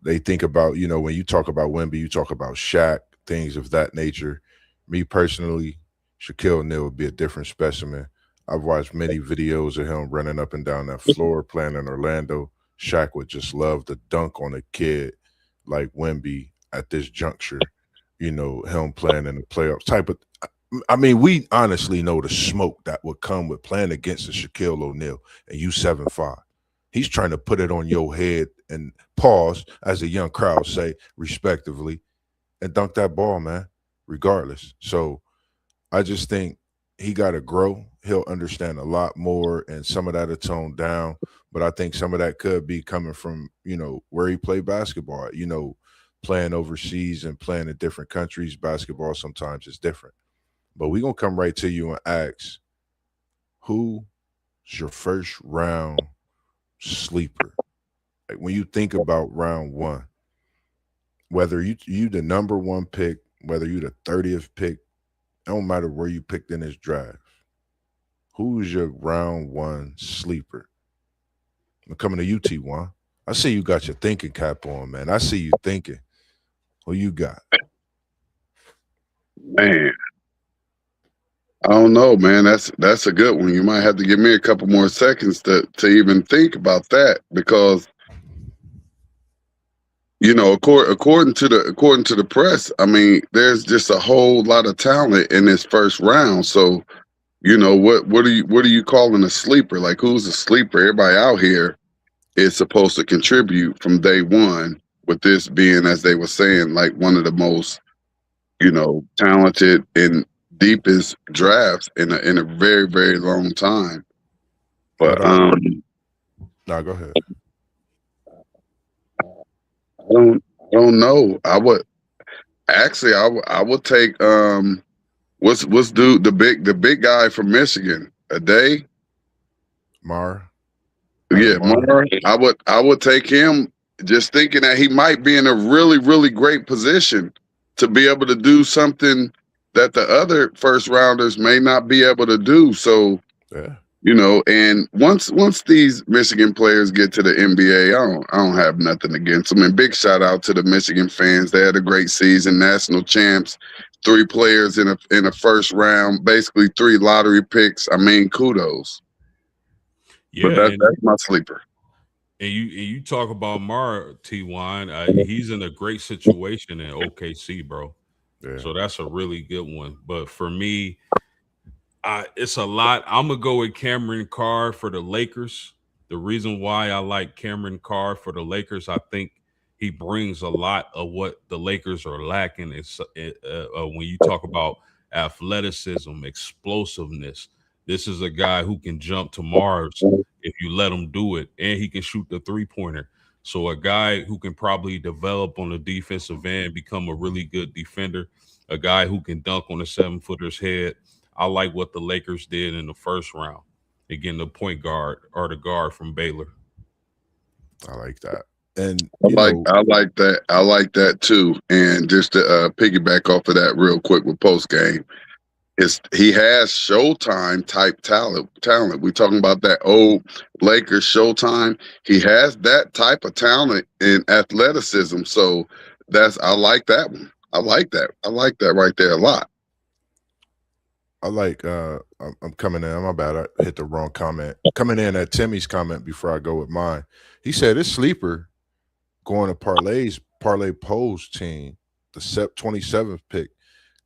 They think about when you talk about Wemby, you talk about Shaq, things of that nature. Me personally, Shaquille O'Neal would be a different specimen. I've watched many videos of him running up and down that floor playing in Orlando. Shaq would just love to dunk on a kid like Wemby at this juncture, him playing in the playoffs type of. I mean, we honestly know the smoke that would come with playing against a Shaquille O'Neal and you 7'5". He's trying to put it on your head and pause, as the young crowd say, respectively, and dunk that ball, man, regardless. So I just think he got to grow. He'll understand a lot more, and some of that are toned down. But I think some of that could be coming from where he played basketball. Playing overseas and playing in different countries, basketball sometimes is different. But we're gonna come right to you and ask, who's your first round sleeper? Like when you think about round one, whether you the number one pick, whether you the 30th pick, it don't matter where you picked in this draft. Who's your round one sleeper? I'm coming to you, T1. I see you got your thinking cap on, man. I see you thinking. Who you got? Man, I don't know, man. That's a good one. You might have to give me a couple more seconds to even think about that, because according to the press, I mean, there's just a whole lot of talent in this first round. So, what are you calling a sleeper? Like, who's a sleeper? Everybody out here is supposed to contribute from day one, with this being, as they were saying, like one of the most, talented and deepest drafts in a very, very long time. But No, go ahead. I don't know. I would take what's dude, the big guy from Michigan, a day. Mar. Yeah, Mar. I would take him, just thinking that he might be in a really, really great position to be able to do something that the other first rounders may not be able to do. So, Yeah. And once these Michigan players get to the NBA, I don't have nothing against them. And big shout out to the Michigan fans. They had a great season, national champs, 3 players in a first round, basically 3 lottery picks. I mean, kudos. Yeah, But that's my sleeper. And you talk about Mar T Wine. He's in a great situation in OKC, bro. Yeah. So that's a really good one. But for me, it's a lot. I'm gonna go with Cameron Carr for the Lakers. The reason why I like Cameron Carr for the Lakers, I think he brings a lot of what the Lakers are lacking. When you talk about athleticism, explosiveness. This is a guy who can jump to Mars if you let him do it, and he can shoot the 3-pointer. So a guy who can probably develop on the defensive end, become a really good defender, a guy who can dunk on a 7-footer's head. I like what the Lakers did in the first round. Again, the point guard or the guard from Baylor. I like that. And I like that. I like that too. And just to piggyback off of that real quick with post game, he has Showtime type talent. We're talking about that old Lakers Showtime. He has that type of talent and athleticism. So I like that one. I like that. I like that right there a lot. I'm coming in. My bad. I hit the wrong comment. Coming in at Timmy's comment before I go with mine. He said his sleeper going to parlay polls team, the 27th pick,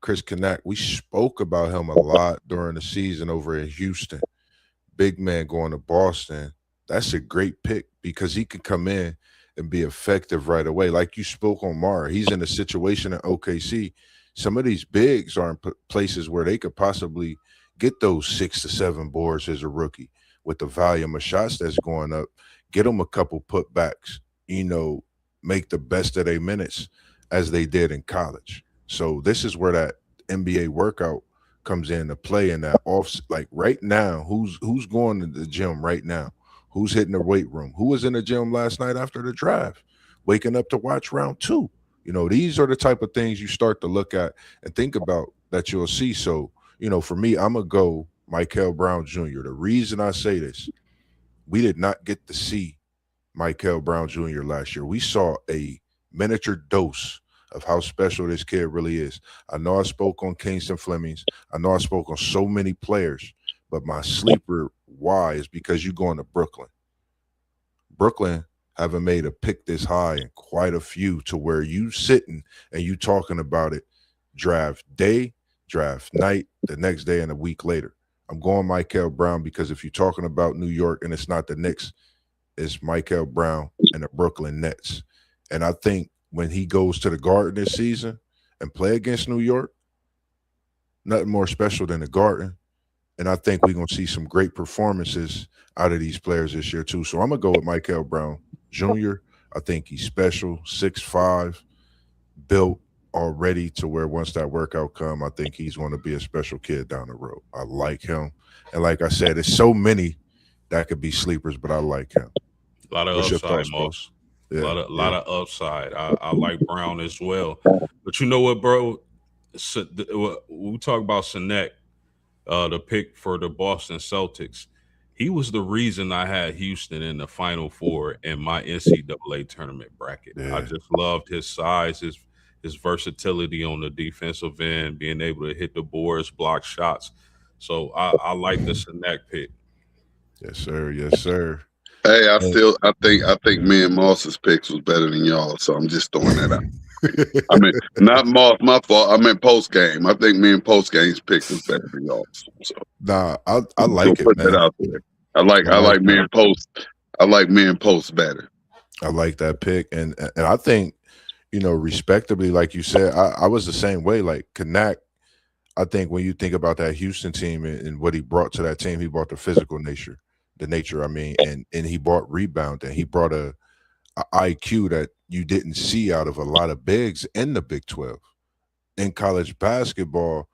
Chris Knack. We spoke about him a lot during the season over in Houston. Big man going to Boston. That's a great pick because he can come in and be effective right away. Like you spoke on Mara, he's in a situation at OKC. Some of these bigs are in places where they could possibly get those 6 to 7 boards as a rookie with the volume of shots that's going up. Get them a couple putbacks, make the best of their minutes as they did in college. So this is where that NBA workout comes into play in that off. Like right now, who's going to the gym right now? Who's hitting the weight room? Who was in the gym last night after the draft, waking up to watch round 2? These are the type of things you start to look at and think about that you'll see. So, for me, I'm going to go Michael Brown Jr. The reason I say this, we did not get to see Michael Brown Jr. last year. We saw a miniature dose of how special this kid really is. I know I spoke on Kingston Flemings. I know I spoke on so many players, but my sleeper why is because you're going to Brooklyn. Brooklyn haven't made a pick this high in quite a few, to where you sitting and you talking about it draft day, draft night, the next day, and a week later. I'm going Michael Brown because if you're talking about New York and it's not the Knicks, it's Michael Brown and the Brooklyn Nets. And I think when he goes to the Garden this season and play against New York, nothing more special than the Garden. And I think we're gonna see some great performances out of these players this year too. So I'm gonna go with Michael Brown Jr. I think he's special, 6'5", built already to where once that workout come, I think he's going to be a special kid down the road. I like him, and like I said, there's so many that could be sleepers, but I like him. A lot of What's your upside, thoughts, bro? Moss. A Yeah, lot of upside. I like Brown as well. But you know what, bro? We talk about Sinek, the pick for the Boston Celtics. He was the reason I had Houston in the Final Four in my NCAA tournament bracket. I yeah. just loved his size, his versatility on the defensive end, being able to hit the boards, block shots. So I like the Sinek pick. Yes, sir. Yes, sir. Hey, Hey. I think me and Moss's picks was better than y'all, so I'm just throwing that out. I mean, not Moss, my fault. I meant post game. I think me and post game's pick was better than y'all. So Nah, I like it, put that man. out there. I like me and post. I like me and post better. I like that pick, and I think, you know, respectably, like you said, I was the same way. Like Kanak, I think when you think about that Houston team and what he brought to that team, he brought the physical nature, I mean, and he brought rebound, and he brought a IQ that you didn't see out of a lot of bigs in the Big 12. In college basketball,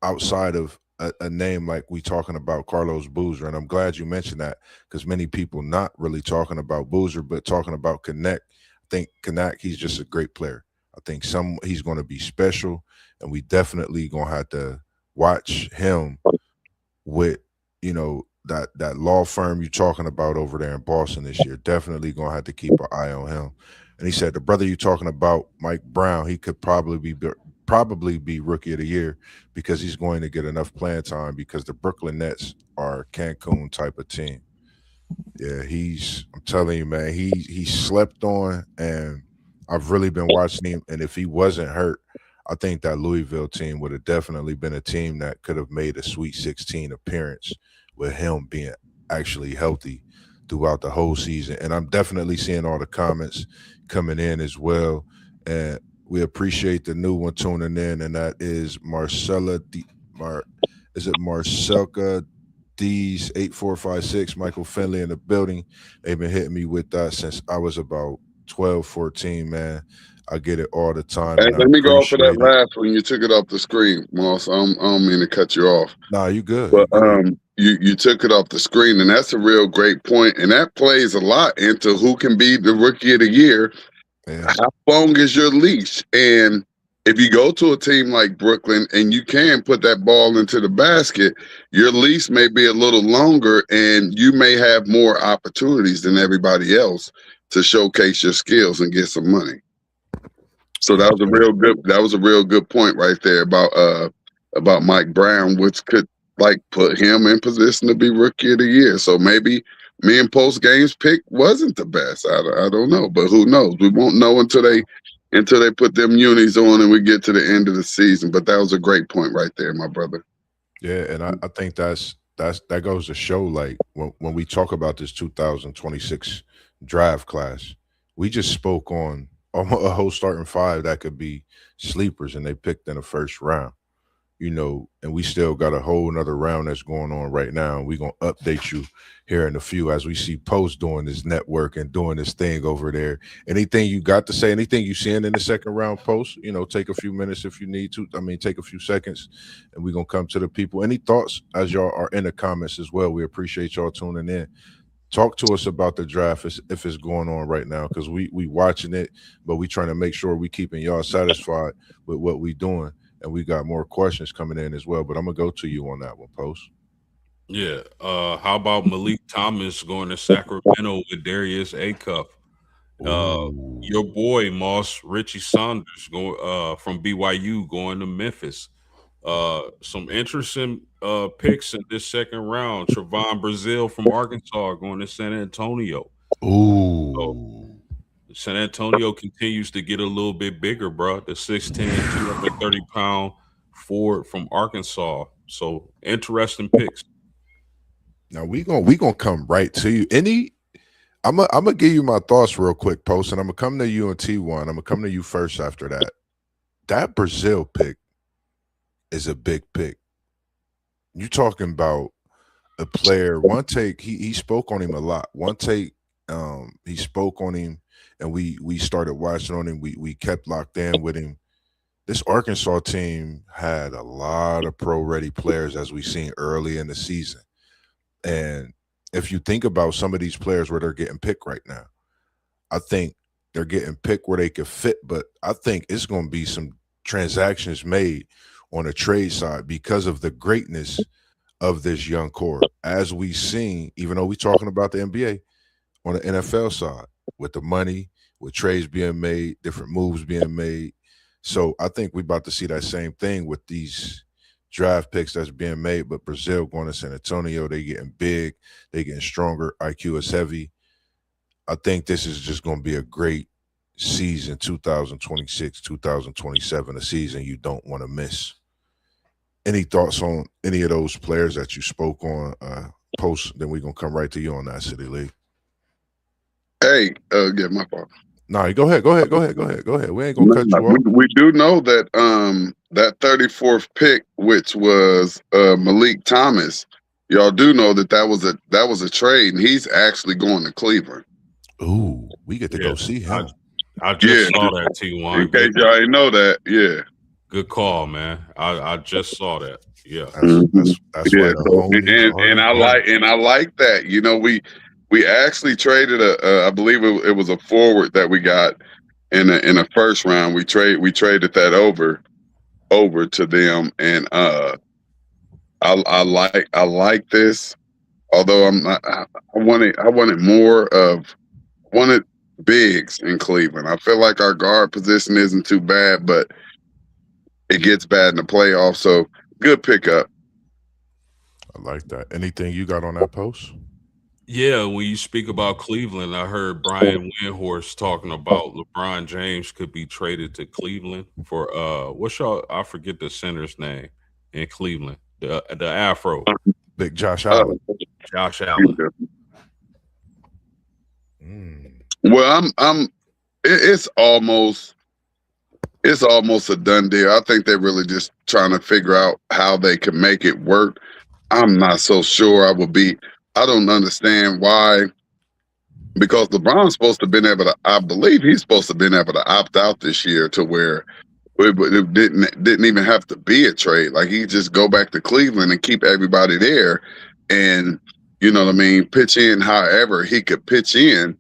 outside of a name like we talking about Carlos Boozer, and I'm glad you mentioned that because many people not really talking about Boozer, but talking about Connect. I think Connect, he's just a great player. I think he's going to be special, and we definitely going to have to watch him with, you know, that law firm you're talking about over there in Boston this year. Definitely going to have to keep an eye on him. And he said the brother you're talking about, Mike Brown, he could probably be rookie of the year because he's going to get enough playing time because the Brooklyn Nets are a Cancun type of team. Yeah, I'm telling you, man, he's slept on, and I've really been watching him. And if he wasn't hurt, I think that Louisville team would have definitely been a team that could have made a Sweet 16 appearance with him being actually healthy throughout the whole season. And I'm definitely seeing all the comments coming in as well. And we appreciate the new one tuning in, and that is Marcella is it Marcelka D's 8456, Michael Finley in the building. They've been hitting me with that since I was about 12, 14, man. I get it all the time. Hey, let me go off of that it. last one. You took it off the screen, Moss. I don't mean to cut you off. Nah, you good. But you took it off the screen, and that's a real great point. And that plays a lot into who can be the rookie of the year. Yeah. How long is your leash? And if you go to a team like Brooklyn and you can put that ball into the basket, your leash may be a little longer, and you may have more opportunities than everybody else to showcase your skills and get some money. So that was a real good point right there about Mike Brown, which could like put him in position to be rookie of the year. So maybe me and Post Game's pick wasn't the best. I don't know, but who knows? We won't know until they put them unis on and we get to the end of the season. But that was a great point right there, my brother. Yeah, and I think that goes to show, like when we talk about this 2026 draft class, we just spoke on a whole starting five that could be sleepers, and they picked in the first round. You know, and we still got a whole nother round that's going on right now. And we're going to update you here in a few as we see Post doing this network and doing this thing over there. Anything you got to say, anything you seeing in the second round, Post, you know, take a few minutes if you need to. I mean, take a few seconds, and we're going to come to the people. Any thoughts as y'all are in the comments as well? We appreciate y'all tuning in. Talk to us about the draft if it's going on right now, because we watching it, but we trying to make sure we keeping y'all satisfied with what we doing. And we got more questions coming in as well, but I'm gonna go to you on that one, Post. Yeah. How about Malik Thomas going to Sacramento with Darius Acuff? Your boy Moss Richie Saunders going from BYU going to Memphis. Some interesting picks in this second round. Trevon Brazile from Arkansas going to San Antonio. Ooh. So, San Antonio continues to get a little bit bigger, bro. The 6'10", 230-pound forward from Arkansas. So interesting picks. Now we gonna come right to you. I'm gonna give you my thoughts real quick, Post, and I'm gonna come to you on T1. I'm gonna come to you first after that. That Brazile pick is a big pick. You talking about a player? One take, he spoke on him a lot. One take, he spoke on him, and we started watching on him. We kept locked in with him. This Arkansas team had a lot of pro-ready players, as we seen early in the season. And if you think about some of these players where they're getting picked right now, I think they're getting picked where they could fit, but I think it's going to be some transactions made on a trade side because of the greatness of this young core. As we seen, even though we're talking about the NBA, on the NFL side, with the money, with trades being made, different moves being made. So I think we're about to see that same thing with these draft picks that's being made. But Brazil going to San Antonio, they getting big, they getting stronger. IQ is heavy. I think this is just going to be a great season, 2026, 2027, a season you don't want to miss. Any thoughts on any of those players that you spoke on post? Then we're going to come right to you on that, City League. Hey, get my fault. No, go ahead. We ain't gonna cut you off. We do know that that 34th pick, which was Malik Thomas, y'all do know that was a trade, and he's actually going to Cleveland. Ooh, we get to go see him. I just saw that, T1. In case y'all didn't know that, yeah. Good call, man. I just saw that. Yeah, that's yeah. Why and I like that. You know, we actually traded I believe it was a forward that we got in a first round. We traded that over to them, and I like this. Although I wanted bigs in Cleveland. I feel like our guard position isn't too bad, but it gets bad in the playoffs. So good pickup. I like that. Anything you got on that post? Yeah, when you speak about Cleveland, I heard Brian Windhorst talking about LeBron James could be traded to Cleveland for I forget the center's name in Cleveland. The Afro. Big Josh Allen. Josh Allen. Well, it's almost a done deal. I think they're really just trying to figure out how they can make it work. I'm not so sure I don't understand why, because LeBron's supposed to have been able to, I believe he's supposed to have been able to opt out this year to where it didn't even have to be a trade. Like, he just go back to Cleveland and keep everybody there, and you know what I mean, pitch in however he could pitch in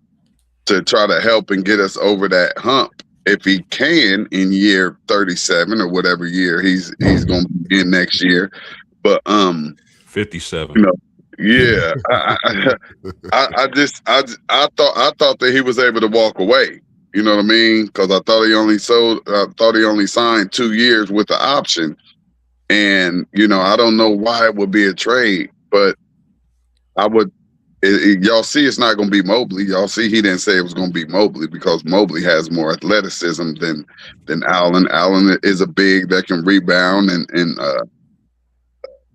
to try to help and get us over that hump if he can in year 37 or whatever year he's going to be in next year. But 57. You know, yeah, I thought that he was able to walk away. You know what I mean? Because I thought he only signed 2 years with the option, and you know, I don't know why it would be a trade, but I would. Y'all see, it's not going to be Mobley. Y'all see, he didn't say it was going to be Mobley because Mobley has more athleticism than Allen. Allen is a big that can rebound and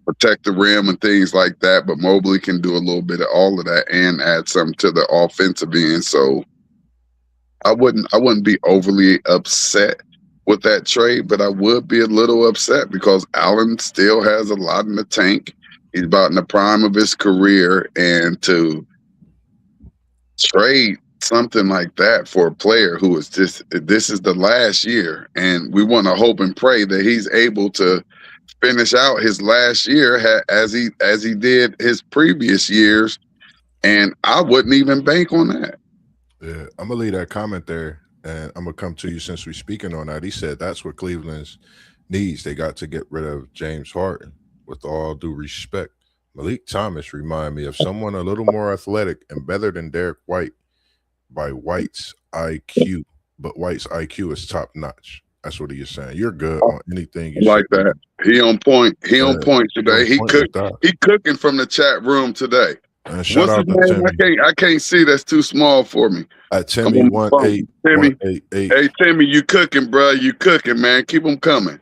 protect the rim and things like that, but Mobley can do a little bit of all of that and add something to the offensive end. So I wouldn't be overly upset with that trade, but I would be a little upset because Allen still has a lot in the tank. He's about in the prime of his career, and to trade something like that for a player who is this is the last year, and we want to hope and pray that he's able to finish out his last year as he did his previous years, and I wouldn't even bank on that. Yeah, I'm gonna leave that comment there, and I'm gonna come to you since we're speaking on that. He said that's what Cleveland's needs. They got to get rid of James Harden. With all due respect, Malik Thomas remind me of someone a little more athletic and better than Derek White by White's IQ, but White's IQ is top notch. That's what he is saying. You're good on anything you like say. that. He on point. He on point today. He cooking from the chat room today. Shout out to Timmy. I can't see. That's too small for me. At Timmy 188. Hey Timmy, you cooking, bro? You cooking, man? Keep them coming.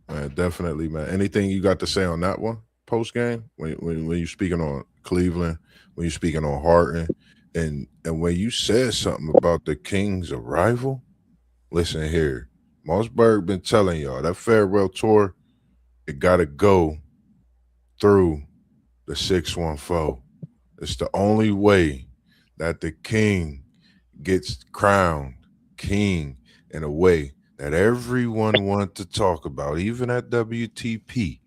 Man, definitely, man. Anything you got to say on that one post game when you're speaking on Cleveland, when you're speaking on Harden, and when you said something about the Kings' arrival? Listen here, Mossberg been telling y'all that farewell tour it got to go through the 614. It's the only way that the king gets crowned king in a way that everyone wants to talk about, even at WTP.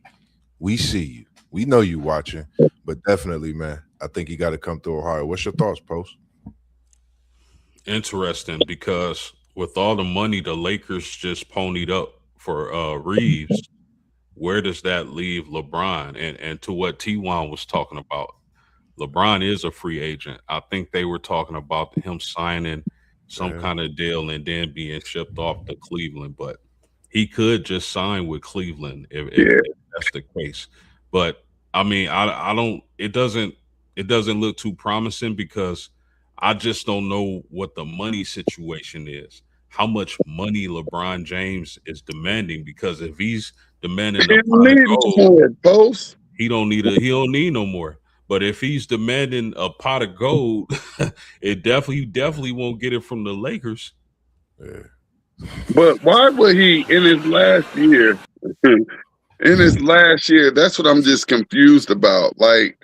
We see you. We know you watching, but definitely, man, I think you got to come through Ohio. What's your thoughts, Post? Interesting, because with all the money the Lakers just ponied up for Reeves, where does that leave LeBron? And to what T1 was talking about, LeBron is a free agent. I think they were talking about him signing some Yeah. kind of deal and then being shipped off to Cleveland, but he could just sign with Cleveland Yeah. if that's the case. But I mean, I don't. It doesn't look too promising because I just don't know what the money situation is. How much money LeBron James is demanding? Because if he's demanding He a don't pot of need gold, no more, Post. he don't need no more. But if he's demanding a pot of gold, it definitely won't get it from the Lakers. Yeah. But why would he in his last year? In his last year, that's what I'm just confused about. Like,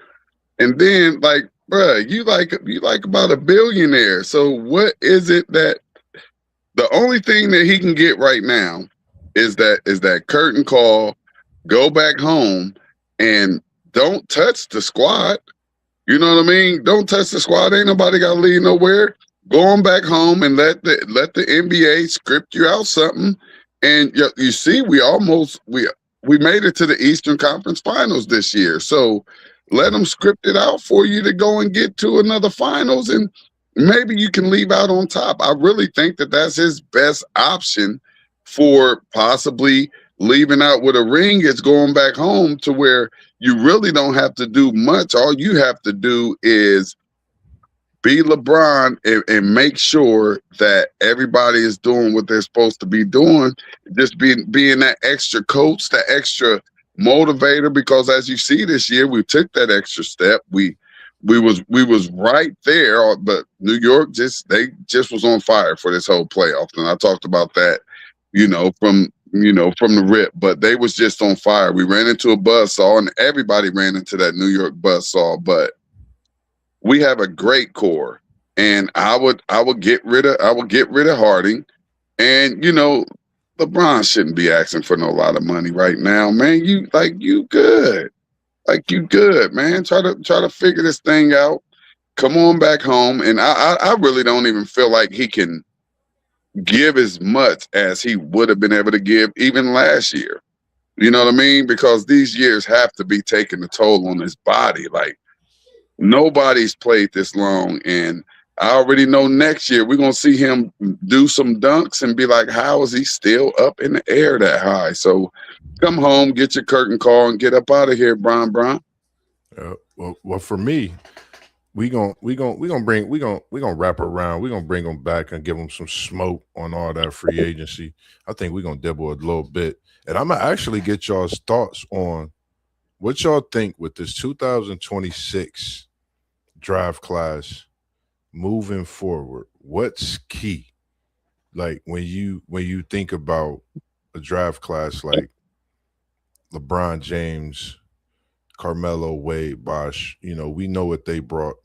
and then like, bruh, you like about a billionaire. So what is it that the only thing that he can get right now is that curtain call, go back home, and don't touch the squad. You know what I mean? Don't touch the squad. Ain't nobody got to leave nowhere. Go on back home and let the NBA script you out something. And you see, we made it to the Eastern Conference Finals this year. So let them script it out for you to go and get to another finals, and maybe you can leave out on top. I really think that that's his best option for possibly leaving out with a ring, is going back home to where you really don't have to do much. All you have to do is be LeBron and make sure that everybody is doing what they're supposed to be doing. Just being that extra coach, that extra motivator. Because as you see this year, we took that extra step. We was right there, but New York just was on fire for this whole playoff, and I talked about that, from the rip. But they was just on fire. We ran into a buzzsaw, and everybody ran into that New York buzzsaw. But we have a great core, and I would get rid of Harding, and LeBron shouldn't be asking for no lot of money right now, man. You good. Like, you good, man. Try to figure this thing out. Come on back home. And I really don't even feel like he can give as much as he would have been able to give even last year. You know what I mean? Because these years have to be taking a toll on his body. Like, nobody's played this long, and I already know next year we're gonna see him do some dunks and be like, how is he still up in the air that high? So come home, get your curtain call, and get up out of here, Bron. Well, for me, we gonna wrap around. We gonna bring them back and give them some smoke on all that free agency. I think we're gonna dibble a little bit, and I'm gonna actually get y'all's thoughts on what y'all think with this 2026 draft class moving forward. What's key? Like, when you think about a draft class like LeBron James, Carmelo, Wade, Bosh, we know what they brought,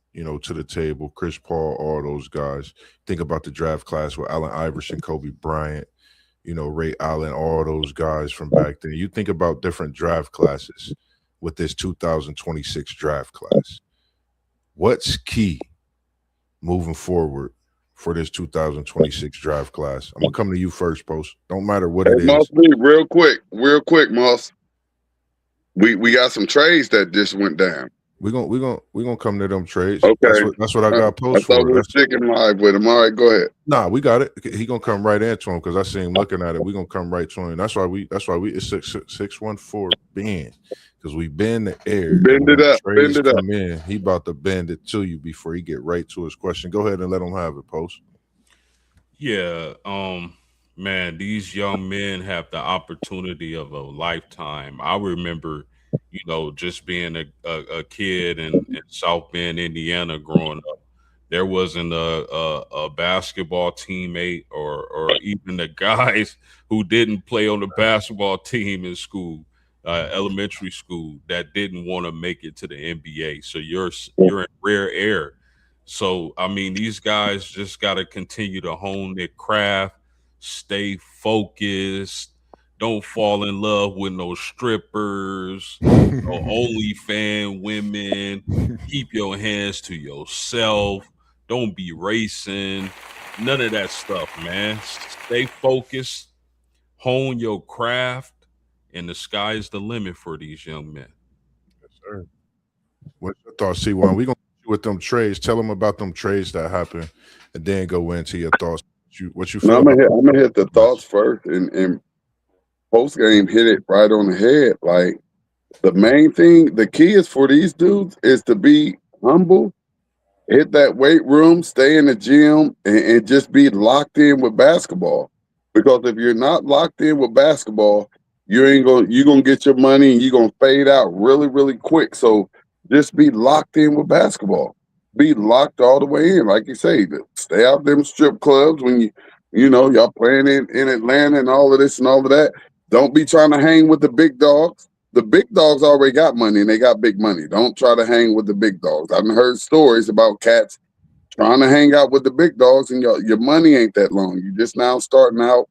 to the table. Chris Paul, all those guys. Think about the draft class with Allen Iverson, Kobe Bryant, Ray Allen, all those guys from back then. You think about different draft classes with this 2026 draft class. What's key moving forward for this 2026 draft class? I'm gonna come to you first, Post. Don't matter what it is. Moss, real quick, Moss. We got some trades that just went down. We're gonna come to them trades. Okay. That's what I got Post I thought for. we were sticking live with him. All right, go ahead. Nah, we got it. He gonna come right into him because I see him looking at it. We gonna come right to him. That's why we it's 614 bend, because we bend the air. Bend it up. Trades Bend it up. come in. He about to bend it to you before he get right to his question. Go ahead and let him have it, Post. Yeah, man, these young men have the opportunity of a lifetime. I remember, just being a kid in South Bend, Indiana, growing up. There wasn't a basketball teammate or even the guys who didn't play on the basketball team in school. elementary school that didn't want to make it to the NBA. So you're in rare air. So I mean, these guys just got to continue to hone their craft, stay focused, don't fall in love with no strippers, no OnlyFans women. Keep your hands to yourself. Don't be racing. None of that stuff, man. Stay focused, hone your craft, and the sky is the limit for these young men. Yes, sir. What's your thoughts, C1? We're gonna hit you with them trades. Tell them about them trades that happened, and then go into your thoughts. What you No, feel about I'm gonna hit the thoughts first, and post game hit it right on the head. Like the main thing, the key is for these dudes is to be humble, hit that weight room, stay in the gym, and just be locked in with basketball. Because if you're not locked in with basketball, you're gonna get your money and you're gonna fade out really, really quick. So just be locked in with basketball. Be locked all the way in. Like you say, stay out them strip clubs when y'all playing in Atlanta and all of this and all of that. Don't be trying to hang with the big dogs. The big dogs already got money and they got big money. Don't try to hang with the big dogs. I've heard stories about cats trying to hang out with the big dogs and your money ain't that long. You just now starting out.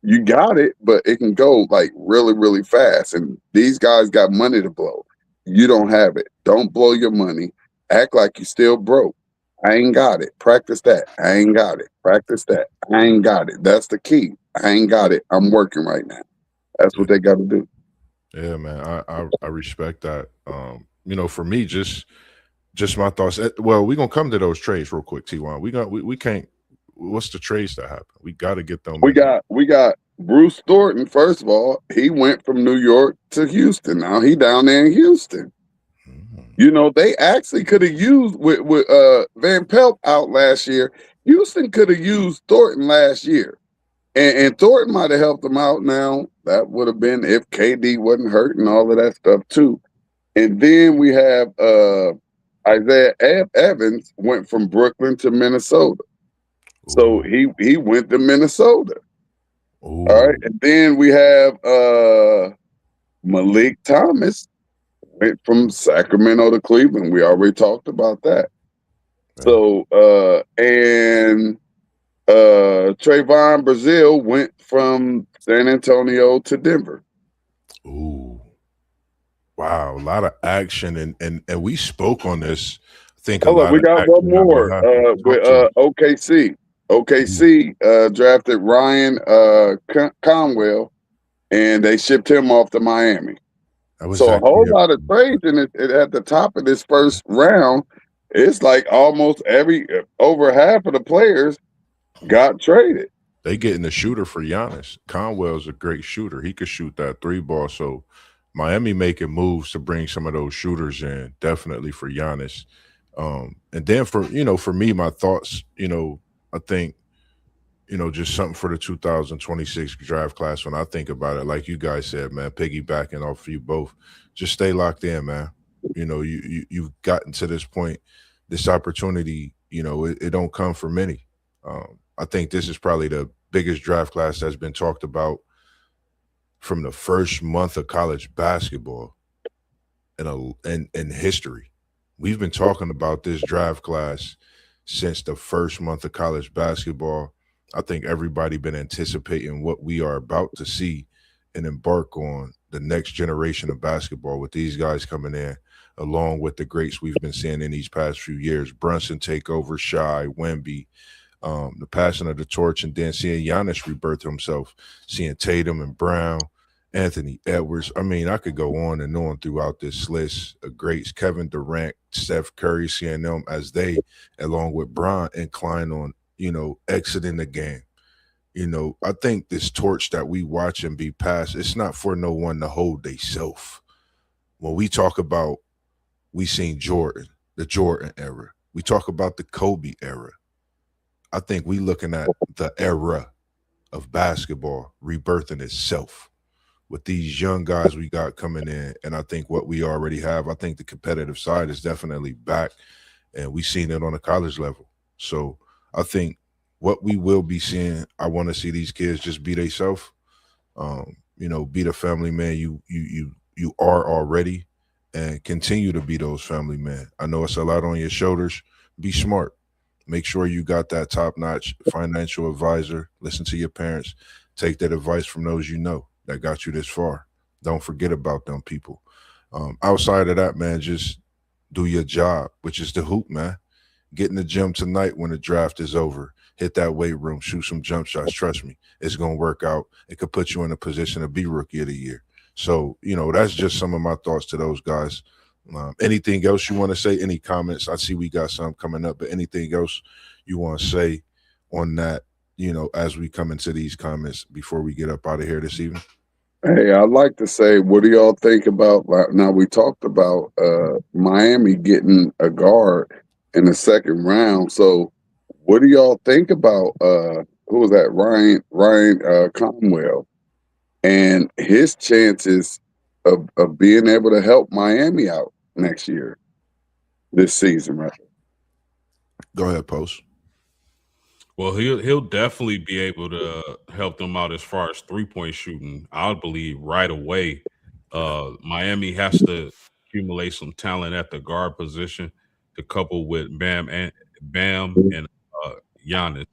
You got it, but it can go like really, really fast. And these guys got money to blow. You don't have it. Don't blow your money. Act like you still broke. I ain't got it. Practice that. I ain't got it. Practice that. I ain't got it. That's the key. I ain't got it. I'm working right now. That's what they got to do. Yeah, man, I respect that. For me, just my thoughts. Well, we're gonna come to those trades real quick, T1. We can't. What's the trades that happen? We got to get them. We got Bruce Thornton. First of all, he went from New York to Houston. Now he down there in Houston. They actually could have used with Van Pelt out last year. Houston could have used Thornton last year, and Thornton might have helped them out. Now that would have been if KD wasn't hurt and all of that stuff too. And then we have Isaiah Evans went from Brooklyn to Minnesota. So he went to Minnesota. Ooh. All right. And then we have Malik Thomas went from Sacramento to Cleveland. We already talked about that. Yeah. So and Trayvon Brazile went from San Antonio to Denver. Ooh. Wow, a lot of action and we spoke on this. I think we got one more with OKC. OKC drafted Ryan Conwell, and they shipped him off to Miami. So a whole lot of trades, and it at the top of this first round, it's like almost over half of the players got traded. They getting the shooter for Giannis. Conwell's a great shooter. He could shoot that 3-ball. So Miami making moves to bring some of those shooters in, definitely for Giannis. And then for me, my thoughts, I think, just something for the 2026 draft class. When I think about it, like you guys said, man, piggybacking off of you both, just stay locked in, man. You've gotten to this point, this opportunity, it don't come for many. I think this is probably the biggest draft class that's been talked about from the first month of college basketball in history. We've been talking about this draft class since the first month of college basketball. I think everybody been anticipating what we are about to see and embark on the next generation of basketball with these guys coming in, along with the greats we've been seeing in these past few years. Brunson take over, Shai, Wemby, the passing of the torch, and then seeing Giannis rebirth himself, seeing Tatum and Brown, Anthony Edwards. I mean, I could go on and on throughout this list of greats. Kevin Durant, Steph Curry, seeing them as they, along with Bron, incline on, exiting the game. I think this torch that we watch and be passed, it's not for no one to hold theyself. When we talk about, we seen Jordan, the Jordan era. We talk about the Kobe era. I think we looking at the era of basketball rebirthing itself with these young guys we got coming in. And I think what we already have, I think the competitive side is definitely back, and we seen it on the college level. So I think what we will be seeing, I want to see these kids just be themselves. be the family man you are already, and continue to be those family men. I know it's a lot on your shoulders. Be smart. Make sure you got that top-notch financial advisor. Listen to your parents. Take that advice from those that got you this far. Don't forget about them people. Outside of that, man, just do your job, which is the hoop, man. Get in the gym tonight when the draft is over. Hit that weight room, shoot some jump shots. Trust me, it's gonna work out. It could put you in a position to be rookie of the year. So, that's just some of my thoughts to those guys. Anything else you want to say? Any comments? I see we got some coming up, but anything else you want to say on that, as we come into these comments before we get up out of here this evening? Hey, I'd like to say, what do y'all think about, now we talked about Miami getting a guard in the second round. So what do y'all think about, who was that? Ryan Conwell and his chances of being able to help Miami out this season, right? Go ahead, Post. Well, he'll definitely be able to help them out as far as 3-point shooting. I believe right away. Miami has to accumulate some talent at the guard position to couple with Bam and Giannis.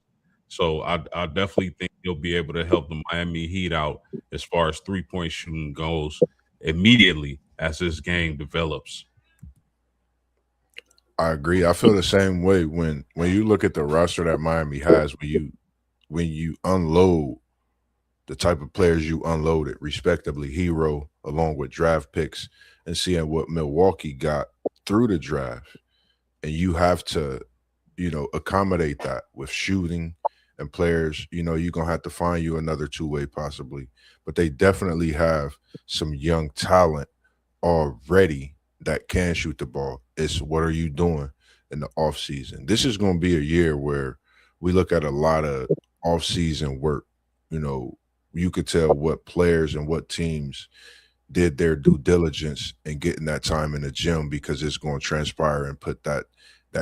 So I definitely think he'll be able to help the Miami Heat out as far as 3-point shooting goes immediately as this game develops. I agree. I feel the same way when you look at the roster that Miami has, when you unload the type of players you unloaded, respectively, Hero, along with draft picks, and seeing what Milwaukee got through the draft. And you have to, accommodate that with shooting and players. You're going to have to find you another two-way possibly. But they definitely have some young talent already that can shoot the ball. It's what are you doing in the offseason? This is going to be a year where we look at a lot of offseason work. You could tell what players and what teams did their due diligence in getting that time in the gym, because it's going to transpire and put that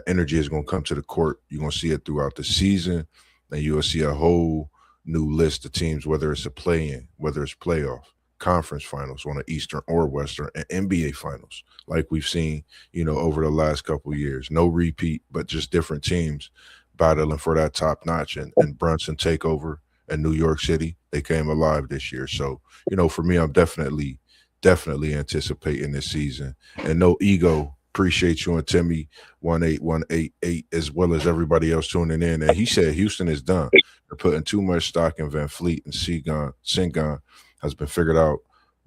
energy is going to come to the court. You're going to see it throughout the season, and you'll see a whole new list of teams, whether it's a play-in, whether it's playoff, conference finals on the Eastern or Western, and NBA finals, like we've seen, over the last couple of years. No repeat, but just different teams battling for that top notch. And Brunson takeover in New York City, they came alive this year. So, for me, I'm definitely anticipating this season. And no ego. Appreciate you and Timmy 18188, as well as everybody else tuning in. And he said Houston is done. They're putting too much stock in Van Fleet, and Sengun has been figured out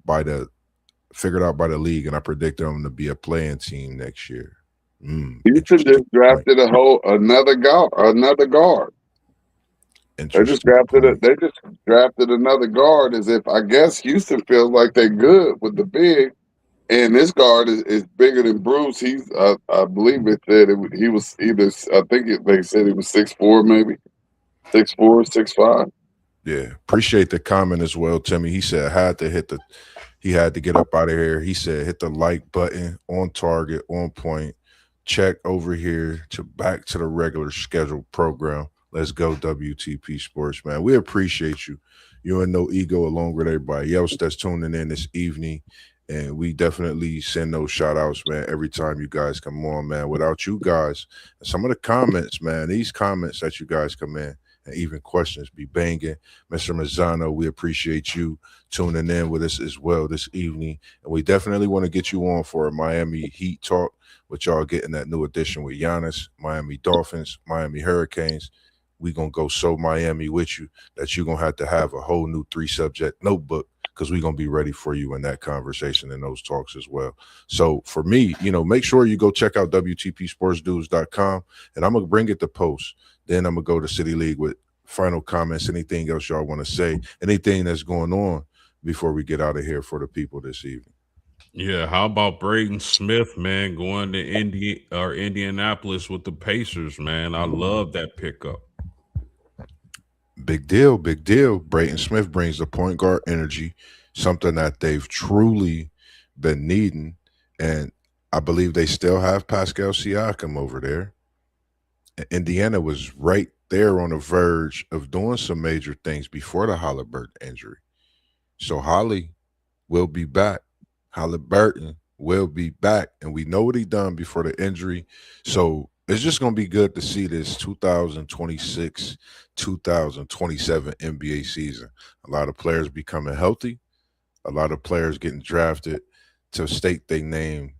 by the league, and I predict them to be a playing team next year. Houston just drafted another guard. They just drafted another guard, as if, I guess, Houston feels like they're good with the big. And this guard is bigger than Bruce. He's, I believe it said he was either, they said he was 6'4", maybe 6'4", 6'5". Yeah, appreciate the comment as well, Timmy. He said he had to get up out of here. He said hit the like button, on target, on point. Check over here back to the regular scheduled program. Let's go, WTP Sports, man. We appreciate you. You and No Ego, along with everybody else that's tuning in this evening. And we definitely send those shout outs, man, every time you guys come on, man. Without you guys, and some of the comments, man, these comments that you guys come in, and even questions be banging. Mr. Mazzano, we appreciate you tuning in with us as well this evening. And we definitely want to get you on for a Miami Heat talk, with y'all getting that new edition with Giannis, Miami Dolphins, Miami Hurricanes. We're going to go so Miami with you that you're going to have a whole new 3-subject notebook, because we're going to be ready for you in that conversation and those talks as well. So for me, make sure you go check out WTPSportsDudes.com, and I'm going to bring it to Post. Then I'm going to go to City League with final comments, anything else y'all want to say, anything that's going on before we get out of here for the people this evening. Yeah, how about Braden Smith, man, going to Indianapolis with the Pacers, man? I love that pickup. Big deal, big deal. Braden Smith brings the point guard energy, something that they've truly been needing. And I believe they still have Pascal Siakam over there. Indiana was right there on the verge of doing some major things before the Halliburton injury. So Holly will be back. Halliburton will be back, and we know what he done before the injury. So it's just gonna be good to see this 2026, 2027 NBA season. A lot of players becoming healthy, a lot of players getting drafted to state their name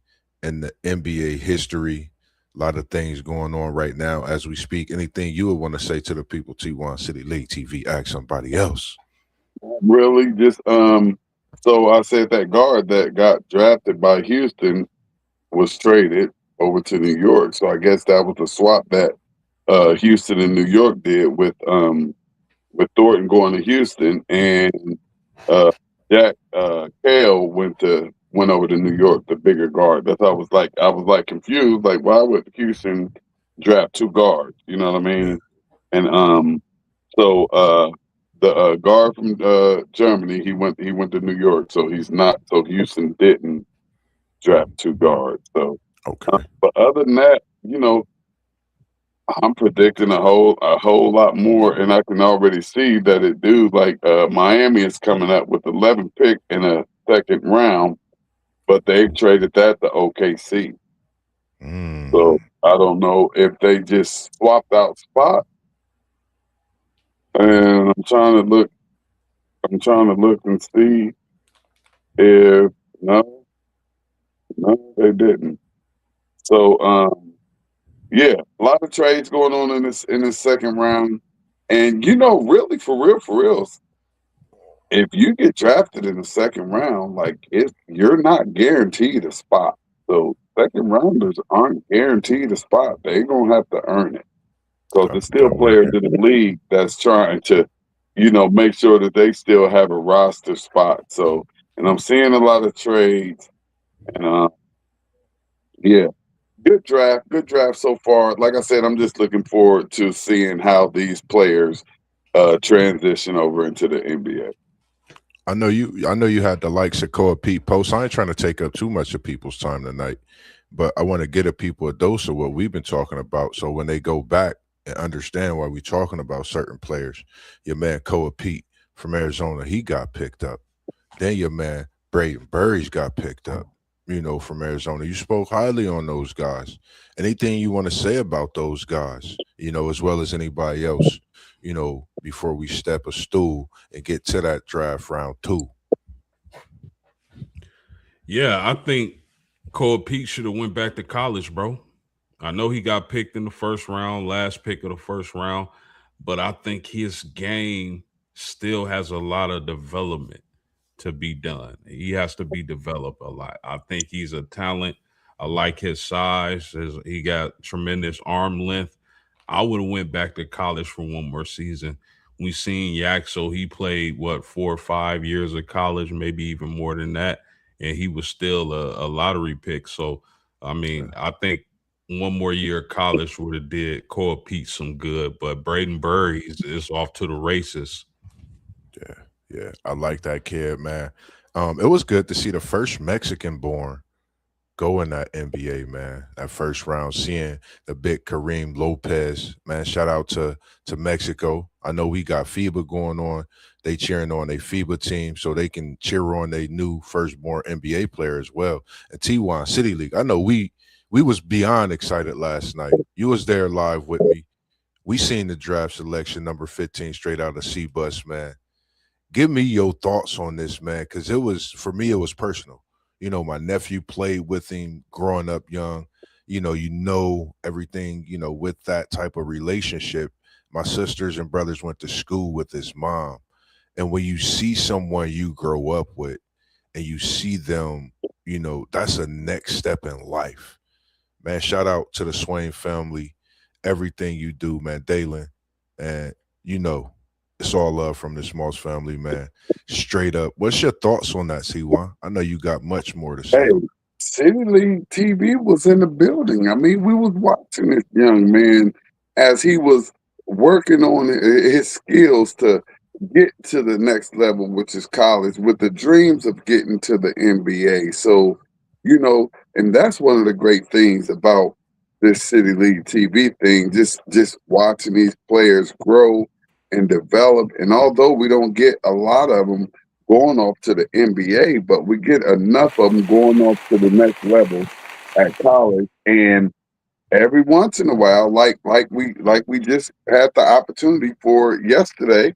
in the NBA history. A lot of things going on right now as we speak. Anything you would want to say to the people, T1 City League TV, ask somebody else. Really, just so I said that guard that got drafted by Houston was traded over to New York. So I guess that was a swap that Houston and New York did with Thornton going to Houston, and Jack Kale went over to New York, the bigger guard. That's how I was like confused, like why would Houston draft two guards? You know what I Yeah. mean? And so the guard from Germany, he went to New York, so he's not. So Houston didn't draft two guards. So, Okay. but other than that, I'm predicting a whole lot more, and I can already see that it do. Like Miami is coming up with 11 pick in a second round, but they've traded that to OKC. So Mm. I don't know if they just swapped out spot. And I'm trying to look. I'm trying to look and see if no, they didn't. So yeah, a lot of trades going on in this second round, and really for real, if you get drafted in the second round, like you're not guaranteed a spot. So second rounders aren't guaranteed a spot. They're gonna have to earn it. Because there's still That works. players in the league that's trying to, make sure that they still have a roster spot. So, and I'm seeing a lot of trades, and yeah, good draft so far. Like I said, I'm just looking forward to seeing how these players transition over into the NBA. I know you had the likes of Koa Pete post. I ain't trying to take up too much of people's time tonight, but I want to get a people a dose of what we've been talking about. So when they go back and understand why we're talking about certain players, your man Koa Pete from Arizona, he got picked up. Then your man Braden Burries got picked up, from Arizona. You spoke highly on those guys. Anything you want to say about those guys, as well as anybody else, before we step a stool and get to that draft round two? Yeah, I think Cole Pete should have went back to college, bro. I know he got picked in the first round, last pick of the first round, but I think his game still has a lot of development to be done. He has to be developed a lot. I think he's a talent. I like his size. He got tremendous arm length. I would have went back to college for one more season. We seen Yaxo. He played what 4 or 5 years of college, maybe even more than that, and he was still a lottery pick. So, I mean, Yeah, I think one more year of college would have did Cole Pete some good. But Braden Burry is off to the races. yeah, yeah. I like that kid, man. It was good to see the first Mexican born go in that NBA, man. That first round, seeing the big Kareem Lopez, man. Shout out to Mexico. I know we got FIBA going on. They cheering on their FIBA team so they can cheer on their new firstborn NBA player as well. And T1 City League. I know we was beyond excited last night. You was there live with me. We seen the draft selection number 15 straight out of C Bus, man. Give me your thoughts on this, man, because it was for me, it was personal. My nephew played with him growing up young. Everything, with that type of relationship. My sisters and brothers went to school with his mom. And when you see someone you grow up with and you see them, that's a next step in life. Man, shout out to the Swain family, everything you do, man, Dalen. And you know, it's all love from the Smalls family, man. Straight up. What's your thoughts on that, C1? I know you got much more to Hey, say. City League TV was in the building. I mean, we was watching this young man as he was working on his skills to get to the next level, which is college, with the dreams of getting to the NBA. So, and that's one of the great things about this City League TV thing, just watching these players grow and develop. And although we don't get a lot of them, going off to the NBA, but we get enough of them going off to the next level at college. And every once in a while, like we just had the opportunity for yesterday,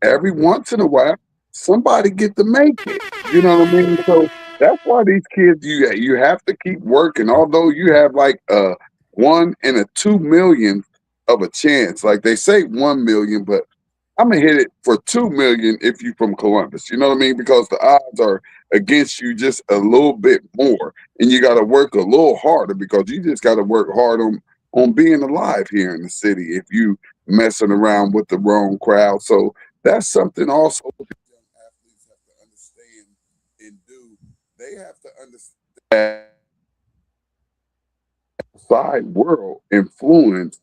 every once in a while, somebody get to make it. You know what I mean? So that's why these kids, you have to keep working. Although you have like a 1 in a 2 million of a chance. Like they say 1 million, but I'm gonna hit it for 2 million if you from Columbus. You know what I mean? Because the odds are against you just a little bit more, and you got to work a little harder because you just got to work hard on being alive here in the city. If you messing around with the wrong crowd, so that's something also young athletes have to understand and do. They have to understand that outside world influence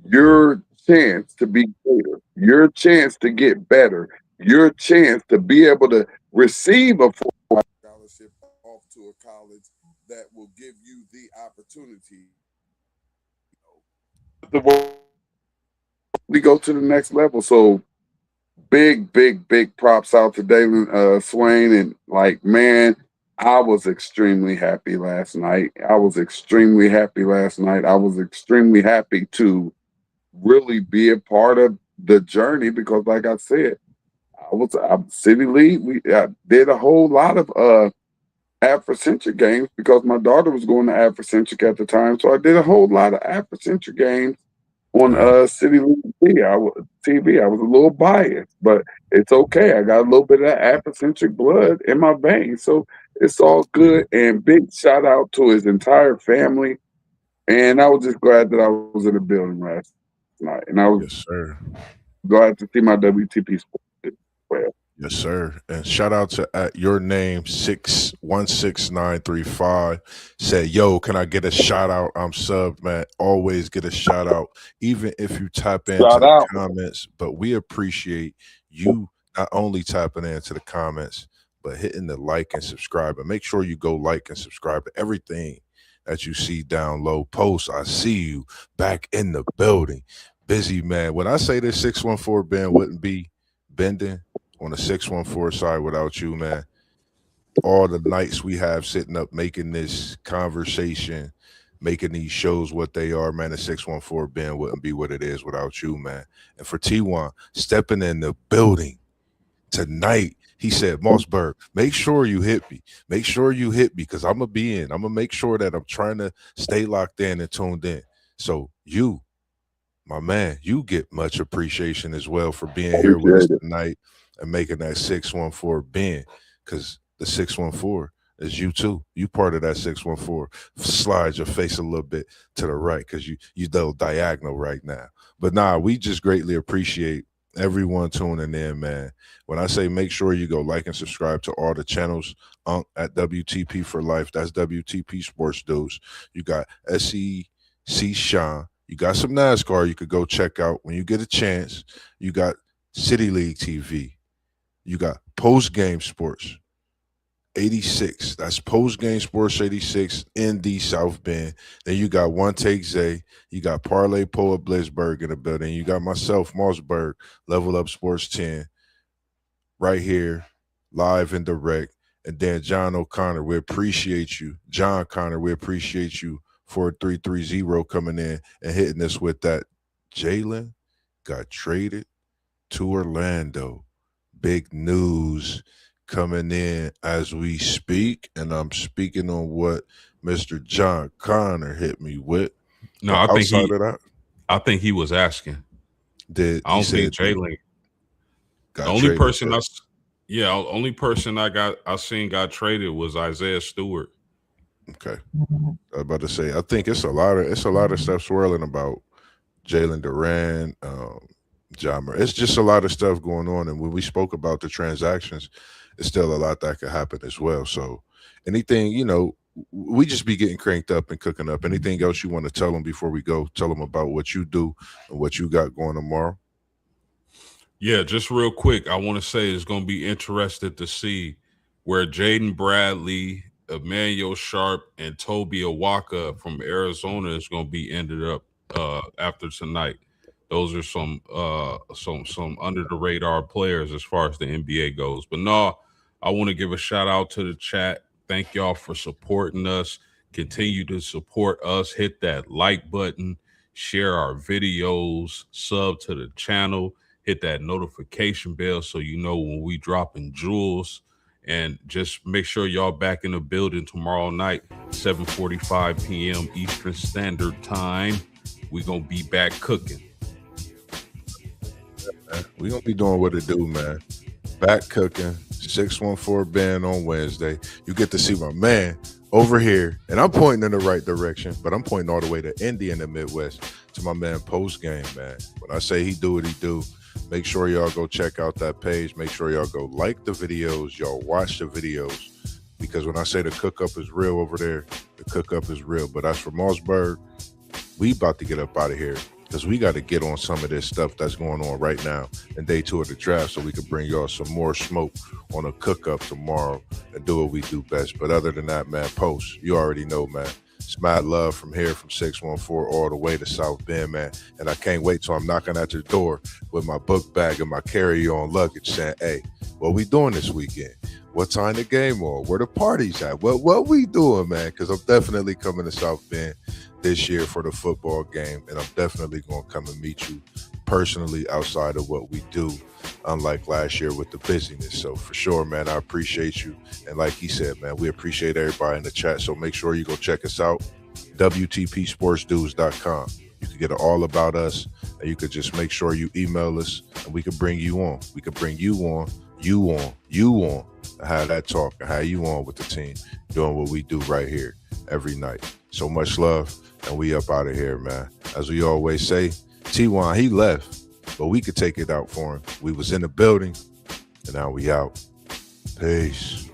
your chance to be greater, your chance to get better, your chance to be able to receive a full scholarship off to a college that will give you the opportunity to go to the next level. So big props out to Dalen Swain. And like, man, I was extremely happy last night. I was extremely happy last night. I was extremely happy to really be a part of the journey because, like I said, I City League. I did a whole lot of Afrocentric games because my daughter was going to Afrocentric at the time, so I did a whole lot of Afrocentric games on City League TV. I was a little biased, but it's okay. I got a little bit of Afrocentric blood in my veins, so it's all good. And big shout out to his entire family. And I was just glad that I was in the building last night, and I was Yes, sir. glad to see my WTP sport as well. Yes, sir. And shout out to at your name 616935. Said, yo, can I get a shout out? I'm subbed, man. Always get a shout out, even if you tap into Shout the out. comments. But we appreciate you not only tapping into the comments, but hitting the like and subscribe. And make sure you go like and subscribe to everything that you see down low. Post, I see you back in the building. Busy, man. When I say this 614 Ben wouldn't be bending on the 614 side without you, man. All the nights we have sitting up making this conversation, making these shows what they are, man. The 614 Ben wouldn't be what it is without you, man. And for T1 stepping in the building tonight, he said, Mossberg, make sure you hit me. Make sure you hit me because I'm going to be in. I'm going to make sure that I'm trying to stay locked in and tuned in. So you, my man, you get much appreciation as well for being here with us tonight and making that 614 Ben, because the 614 is you too. You part of that 614. Slide your face a little bit to the right because you though diagonal right now. But nah, we just greatly appreciate everyone tuning in, man. When I say make sure you go like and subscribe to all the channels at WTP for Life. That's WTP Sports Dudes. You got SEC Sean. You got some NASCAR you could go check out when you get a chance. You got City League TV. You got Post Game Sports 86. That's Post Game Sports 86 in the South Bend. Then you got One Take Zay. You got Parlay Poa Blitzberg in the building. You got myself, Mossberg, Level Up Sports 10, right here, live and direct. And then John O'Connor, we appreciate you. John Connor, we appreciate you. 4330 coming in and hitting us with that. Jalen got traded to Orlando. Big news coming in as we speak, and I'm speaking on what Mr. John Connor hit me with. No, I think he was asking. I don't think Jalen. The only person I seen got traded was Isaiah Stewart. Okay, I was about to say, I think it's a lot of stuff swirling about Jalen Duran, John Murray. It's just a lot of stuff going on, and when we spoke about the transactions, it's still a lot that could happen as well. So, anything, we just be getting cranked up and cooking up. Anything else you want to tell them before we go? Tell them about what you do and what you got going tomorrow. Yeah, just real quick, I want to say it's going to be interested to see where Jaden Bradley, Emmanuel Sharp, and Toby Awaka from Arizona is going to be ended up after tonight. those are some under the radar players as far as the NBA goes. But no, I want to give a shout out to the chat. Thank y'all for supporting us. Continue to support us. Hit that like button, share our videos, sub to the channel, hit that notification bell so you know when we dropping jewels. And just make sure y'all back in the building tomorrow night, 7:45 p.m. Eastern Standard Time. We're going to be back cooking. We're going to be doing what it do, man. Back cooking, 614 Ben on Wednesday. You get to see my man over here, and I'm pointing in the right direction, but I'm pointing all the way to Indy in the Midwest to my man Post Game, man. When I say he do what he do, make sure y'all go check out that page. Make sure y'all go like the videos, y'all watch the videos, because when I say the cook up is real over there, the cook up is real. But as for Mossberg, we about to get up out of here because we got to get on some of this stuff that's going on right now in day 2 of the draft, so we can bring y'all some more smoke on a cook up tomorrow and do what we do best. But other than that, man, Post, you already know, man. It's mad love from here, from 614 all the way to South Bend, man. And I can't wait till I'm knocking at your door with my book bag and my carry-on luggage saying, hey, what we doing this weekend? What time the game on? Where the party's at? What we doing, man? Because I'm definitely coming to South Bend this year for the football game, and I'm definitely going to come and meet you personally outside of what we do, unlike last year with the busyness. So for sure, man, I appreciate you. And like he said, man, we appreciate everybody in the chat. So make sure you go check us out, WTPSportsDudes.com. You can get all about us, and you could just make sure you email us, and we can bring you on. We can bring you on, and have that talk and have you on with the team doing what we do right here every night. So much love, and we up out of here, man. As we always say, T1, he left, but we could take it out for him. We was in the building, and now we out. Peace.